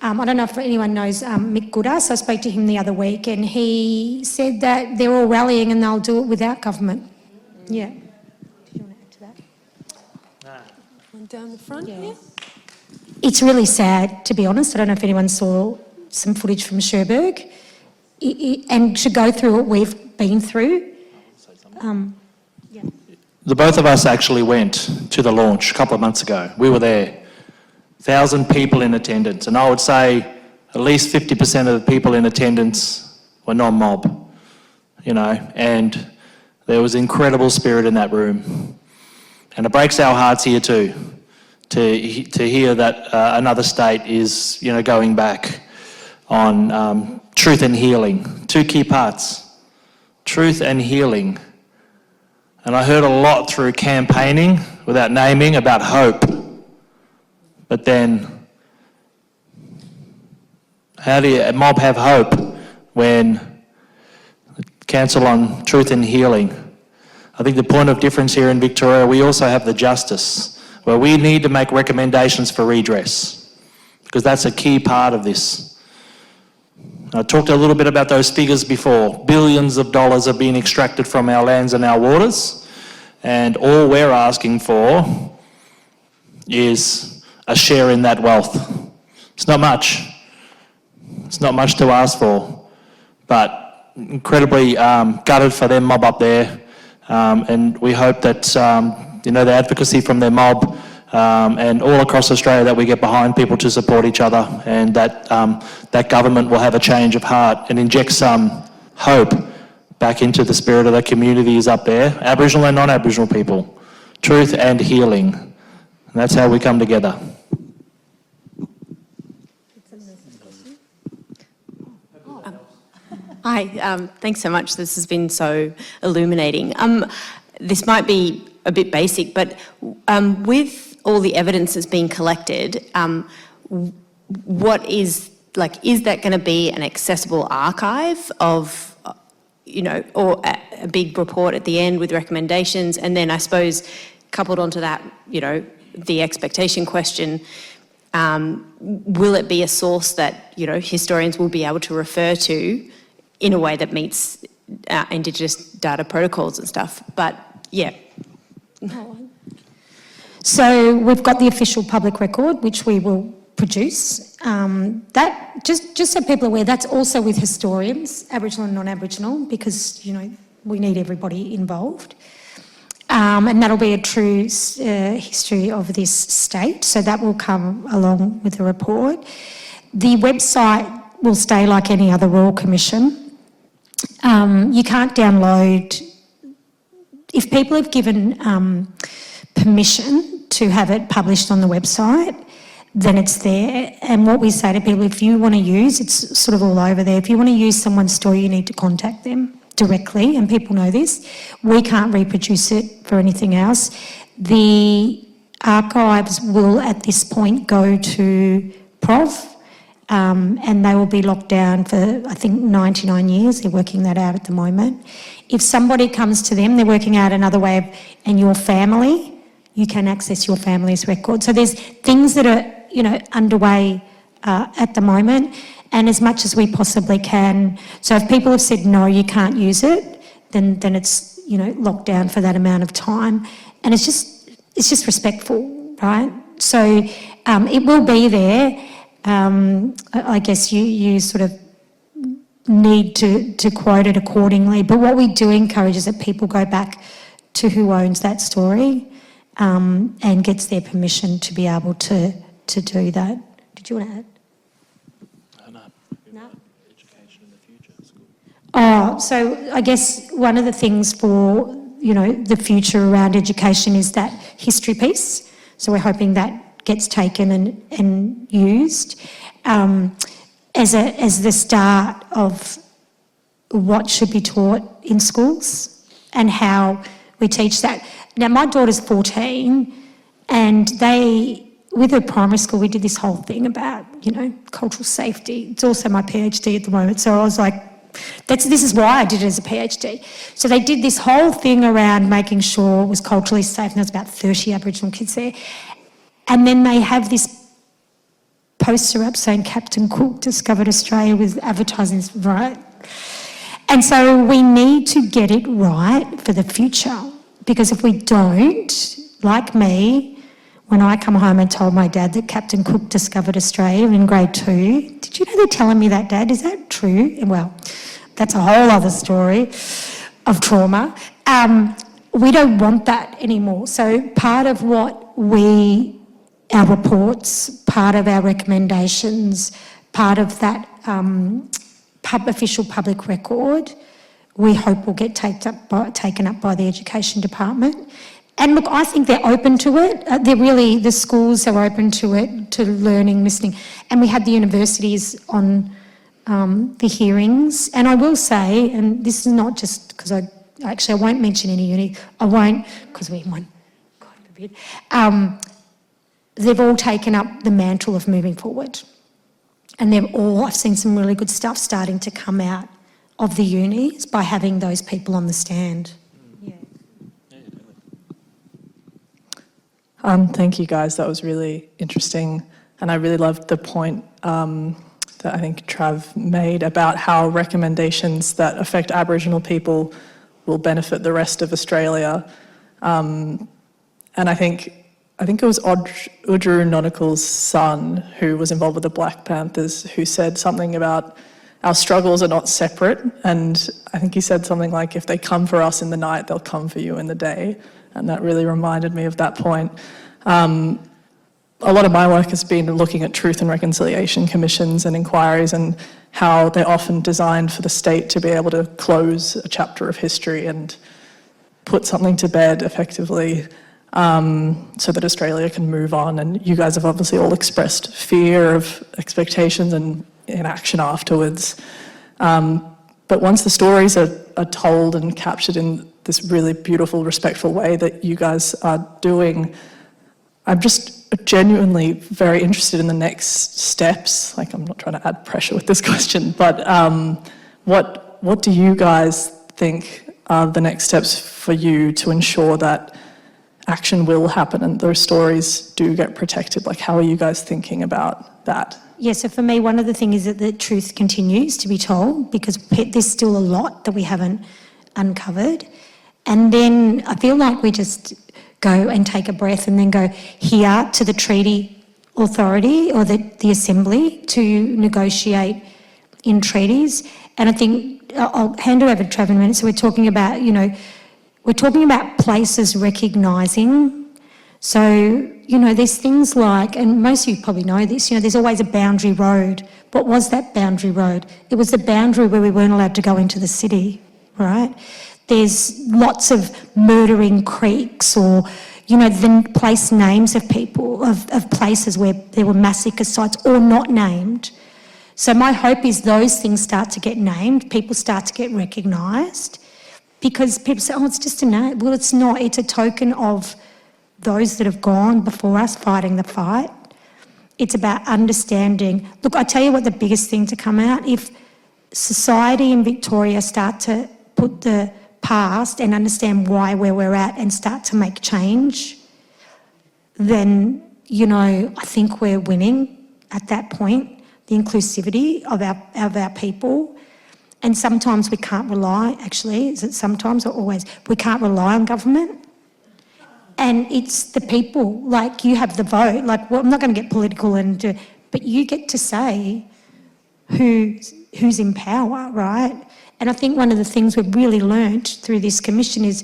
I don't know if anyone knows Mick Goodas. I spoke to him the other week, and he said that they're all rallying and they'll do it without government. Yeah. Down the front here. It's really sad, to be honest. I don't know if anyone saw some footage from Cherbourg. And to go through what we've been through. The both of us actually went to the launch a couple of months ago. We were there, 1,000 people in attendance, and I would say at least 50% of the people in attendance were non-mob, you know, and there was incredible spirit in that room. And it breaks our hearts here too, to hear that another state is, you know, going back on truth and healing. 2 key parts, truth and healing. And I heard a lot through campaigning, without naming, about hope. But then, how do a mob have hope when cancel on truth and healing? I think the point of difference here in Victoria, we also have the justice, where we need to make recommendations for redress, because that's a key part of this. I talked a little bit about those figures before. Billions of dollars are being extracted from our lands and our waters, and all we're asking for is a share in that wealth. It's not much. It's not much to ask for, but incredibly gutted for their mob up there. And we hope that, you know, the advocacy from their mob and all across Australia, that we get behind people to support each other, and that that government will have a change of heart and inject some hope back into the spirit of the communities up there, Aboriginal and non-Aboriginal people. Truth and healing. And that's how we come together. Hi, thanks so much. This has been so illuminating. This might be a bit basic, but with all the evidence that's being collected, what is that going to be an accessible archive of, or a big report at the end with recommendations? And then I suppose coupled onto that, the expectation question, will it be a source that, historians will be able to refer to in a way that meets Indigenous data protocols and stuff? But yeah. So we've got the official public record, which we will produce. That, just so people are aware, that's also with historians, Aboriginal and non-Aboriginal, because, we need everybody involved. And that'll be a true history of this state. So that will come along with the report. The website will stay like any other Royal Commission. You can't download. If people have given permission to have it published on the website, then it's there. And what we say to people, if you want to use, it's sort of all over there. If you want to use someone's story, you need to contact them directly, and people know this. We can't reproduce it for anything else. The archives will, at this point, go to Prov, and they will be locked down for, I think, 99 years. They're working that out at the moment. If somebody comes to them, they're working out another way of, and your family, you can access your family's record. So there's things that are, underway at the moment, and as much as we possibly can. So if people have said, no, you can't use it, then it's, locked down for that amount of time. And it's just respectful, right? So it will be there. I guess you sort of need to quote it accordingly. But what we do encourage is that people go back to who owns that story and gets their permission to be able to do that. Did you want to add? No. Education in the future at school. Oh, so I guess one of the things for, the future around education is that history piece. So we're hoping that gets taken and used as the start of what should be taught in schools and how we teach that. Now, my daughter's 14, and with her primary school, we did this whole thing about, cultural safety. It's also my PhD at the moment, so I was like, this is why I did it as a PhD. So they did this whole thing around making sure it was culturally safe, and there was about 30 Aboriginal kids there. And then they have this poster up saying Captain Cook discovered Australia with advertising, right? And so we need to get it right for the future, because if we don't, like me, when I come home and told my dad that Captain Cook discovered Australia in grade 2, did you know they're telling me that, Dad? Is that true? Well, that's a whole other story of trauma. We don't want that anymore. So part of what our reports, part of our recommendations, part of that official public record, we hope will get taken up by the Education Department. And look, I think they're open to it. The schools are open to it, to learning, listening. And we had the universities on the hearings. And I will say, and this is not just because I won't mention any uni, I won't, because we have one, God forbid. They've all taken up the mantle of moving forward. And I've seen some really good stuff starting to come out of the unis by having those people on the stand. Thank you guys, that was really interesting. And I really loved the point that I think Trav made about how recommendations that affect Aboriginal people will benefit the rest of Australia. And I think it was Udru Nonikal's son who was involved with the Black Panthers who said something about our struggles are not separate. And I think he said something like, if they come for us in the night, they'll come for you in the day. And that really reminded me of that point. a lot of my work has been looking at truth and reconciliation commissions and inquiries and how they're often designed for the state to be able to close a chapter of history and put something to bed effectively, so that Australia can move on. And you guys have obviously all expressed fear of expectations and inaction afterwards. But once the stories are told and captured in this really beautiful, respectful way that you guys are doing, I'm just genuinely very interested in the next steps. Like, I'm not trying to add pressure with this question, but what do you guys think are the next steps for you to ensure that action will happen and those stories do get protected? Like, how are you guys thinking about that? Yeah, so for me, one of the things is that the truth continues to be told, because there's still a lot that we haven't uncovered. And then I feel like we just go and take a breath and then go here to the treaty authority or the assembly to negotiate in treaties. And I think I'll hand it over to Trav in a minute. So we're talking about, we're talking about places recognising. So, there's things like, and most of you probably know this, there's always a boundary road. What was that boundary road? It was the boundary where we weren't allowed to go into the city, right? There's lots of murdering creeks or, the place names of people, of places where there were massacre sites or not named. So my hope is those things start to get named, people start to get recognised, because people say, oh, it's just a name. Well, it's not. It's a token of those that have gone before us fighting the fight. It's about understanding. Look, I tell you what the biggest thing to come out, if society in Victoria start to put the past and understand why where we're at and start to make change, then, I think we're winning at that point, the inclusivity of our people. And sometimes we can't rely, actually, is it sometimes or always, we can't rely on government. And it's the people, like you have the vote, like, well, I'm not going to get political but you get to say who's in power, right? And I think one of the things we've really learnt through this commission is,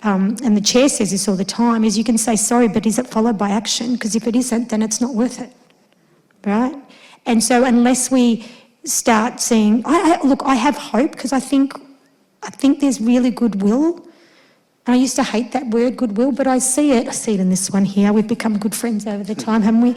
and the chair says this all the time, is you can say sorry, but is it followed by action? Because if it isn't, then it's not worth it, right? And so unless we start seeing, look, I have hope, because I think there's really goodwill. And I used to hate that word, goodwill, but I see it in this one here. We've become good friends over the time, haven't we?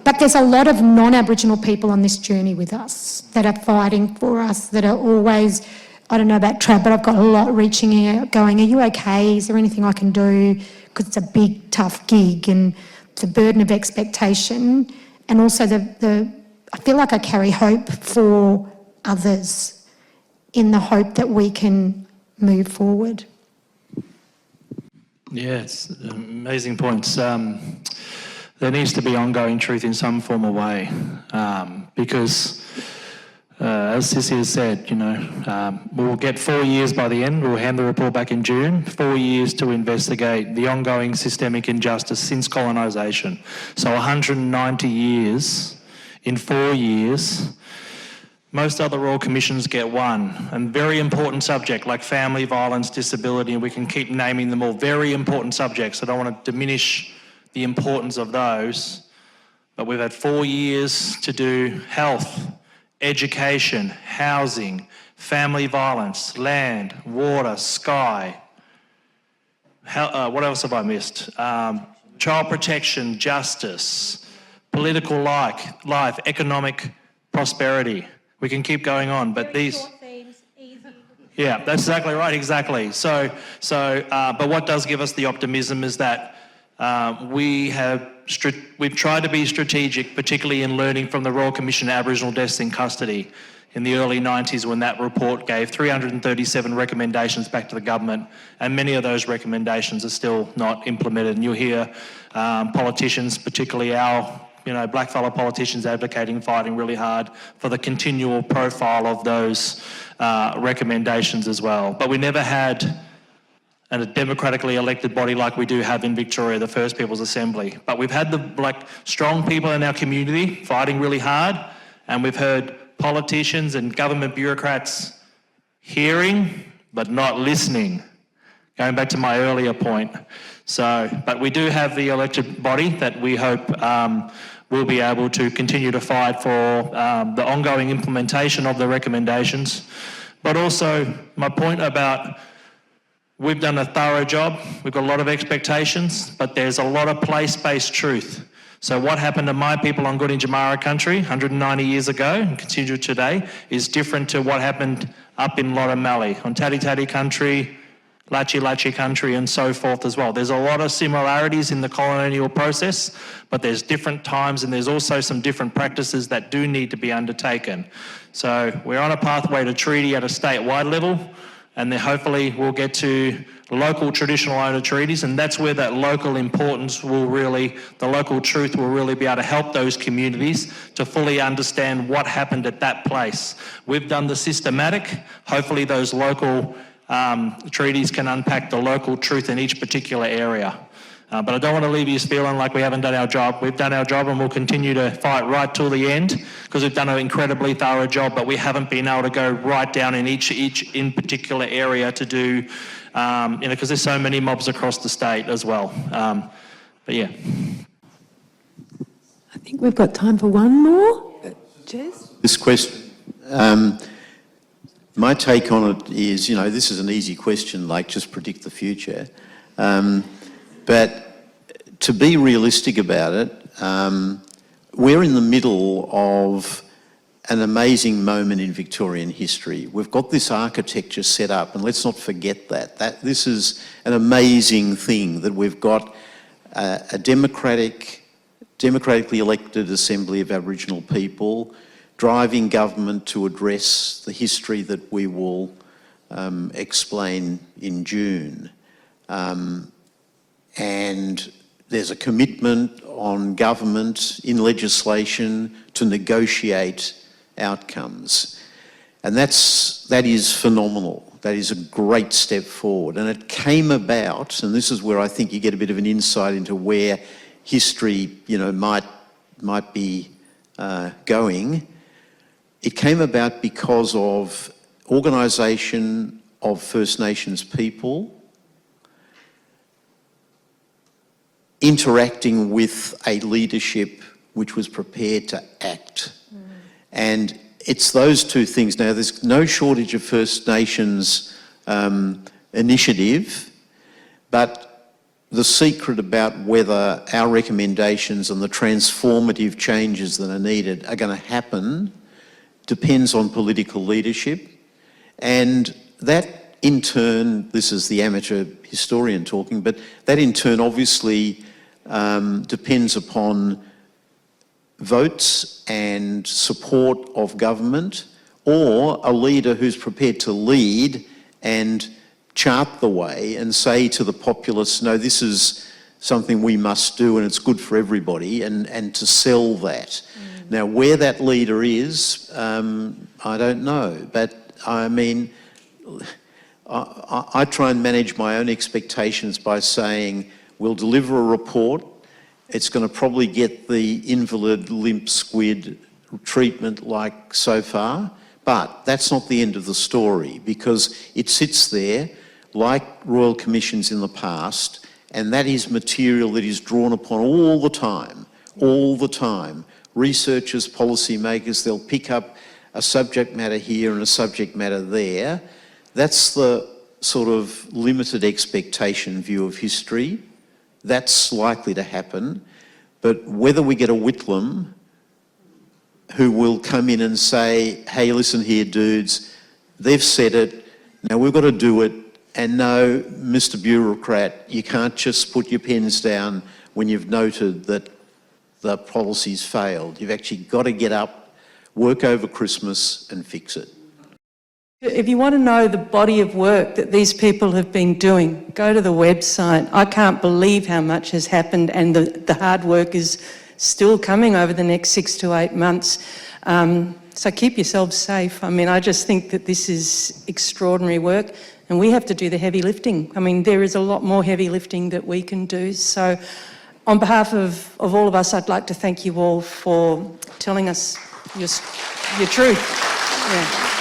But there's a lot of non-Aboriginal people on this journey with us that are fighting for us, that are always, I don't know about Trav, but I've got a lot reaching out, going, are you okay? Is there anything I can do? Because it's a big, tough gig and the burden of expectation. And also I feel like I carry hope for others in the hope that we can move forward. Yeah, it's amazing points. There needs to be ongoing truth in some form or way, because, as Sissy has said, we'll get 4 years by the end. We'll hand the report back in June. 4 years to investigate the ongoing systemic injustice since colonisation. So 190 years in 4 years. Most other Royal Commissions get one, and very important subject like family violence, disability, and we can keep naming them all. Very important subjects. I don't want to diminish the importance of those, but we've had 4 years to do health, education, housing, family violence, land, water, sky. What else have I missed? Child protection, justice, political life, economic prosperity. We can keep going on, but these... Yeah, that's exactly right, exactly. But what does give us the optimism is that we've tried to be strategic, particularly in learning from the Royal Commission of Aboriginal Deaths in Custody in the early 90s, when that report gave 337 recommendations back to the government, and many of those recommendations are still not implemented. And you'll hear politicians, particularly our blackfellow politicians, advocating, fighting really hard for the continual profile of those recommendations as well. But we never had a democratically elected body like we do have in Victoria, the First People's Assembly. But we've had the strong people in our community fighting really hard, and we've heard politicians and government bureaucrats hearing but not listening. Going back to my earlier point. So, but we do have the elected body that we hope will be able to continue to fight for the ongoing implementation of the recommendations. But also my point about we've done a thorough job, we've got a lot of expectations, but there's a lot of place-based truth. So what happened to my people on Gunditjmara country 190 years ago and continues today is different to what happened up in Lotta Mallee, on Tati Tati country, Lachi Lachi country and so forth as well. There's a lot of similarities in the colonial process, but there's different times and there's also some different practices that do need to be undertaken. So we're on a pathway to treaty at a statewide level, and then hopefully we'll get to local traditional owner treaties, and that's where that local importance will really, the local truth will really be able to help those communities to fully understand what happened at that place. We've done the systematic, hopefully those local treaties can unpack the local truth in each particular area. But I don't want to leave you feeling like we haven't done our job. We've done our job and we'll continue to fight right till the end because we've done an incredibly thorough job, but we haven't been able to go right down in each in particular area to do, because there's so many mobs across the state as well. But yeah. I think we've got time for one more. Jez? This question, my take on it is, this is an easy question, like just predict the future. But to be realistic about it, we're in the middle of an amazing moment in Victorian history. We've got this architecture set up, and let's not forget that this is an amazing thing, that we've got a democratically elected Assembly of Aboriginal people driving government to address the history that we will explain in June. And there's a commitment on government in legislation to negotiate outcomes. And that is phenomenal. That is a great step forward. And it came about, and this is where I think you get a bit of an insight into where history, might be going. It came about because of organisation of First Nations people interacting with a leadership which was prepared to act. And it's those two things. Now, there's no shortage of First Nations initiative, but the secret about whether our recommendations and the transformative changes that are needed are going to happen depends on political leadership. And that in turn, this is the amateur historian talking, but that in turn obviously depends upon votes and support of government, or a leader who's prepared to lead and chart the way and say to the populace, no, this is something we must do and it's good for everybody, and to sell that. Now, where that leader is, I don't know, but I mean, I try and manage my own expectations by saying, we'll deliver a report, it's going to probably get the invalid limp squid treatment like so far, but that's not the end of the story, because it sits there like Royal Commissions in the past, and that is material that is drawn upon all the time. Researchers, policymakers, they'll pick up a subject matter here and a subject matter there. That's the sort of limited expectation view of history. That's likely to happen. But whether we get a Whitlam who will come in and say, hey, listen here, dudes, they've said it, now we've got to do it, and no, Mr. Bureaucrat, you can't just put your pens down when you've noted that the policy's failed. You've actually got to get up, work over Christmas and fix it. If you want to know the body of work that these people have been doing, go to the website. I can't believe how much has happened, and the hard work is still coming over the next 6 to 8 months. So keep yourselves safe. I mean, I just think that this is extraordinary work, and we have to do the heavy lifting. I mean, there is a lot more heavy lifting that we can do. So on behalf of all of us, I'd like to thank you all for telling us your truth. Yeah.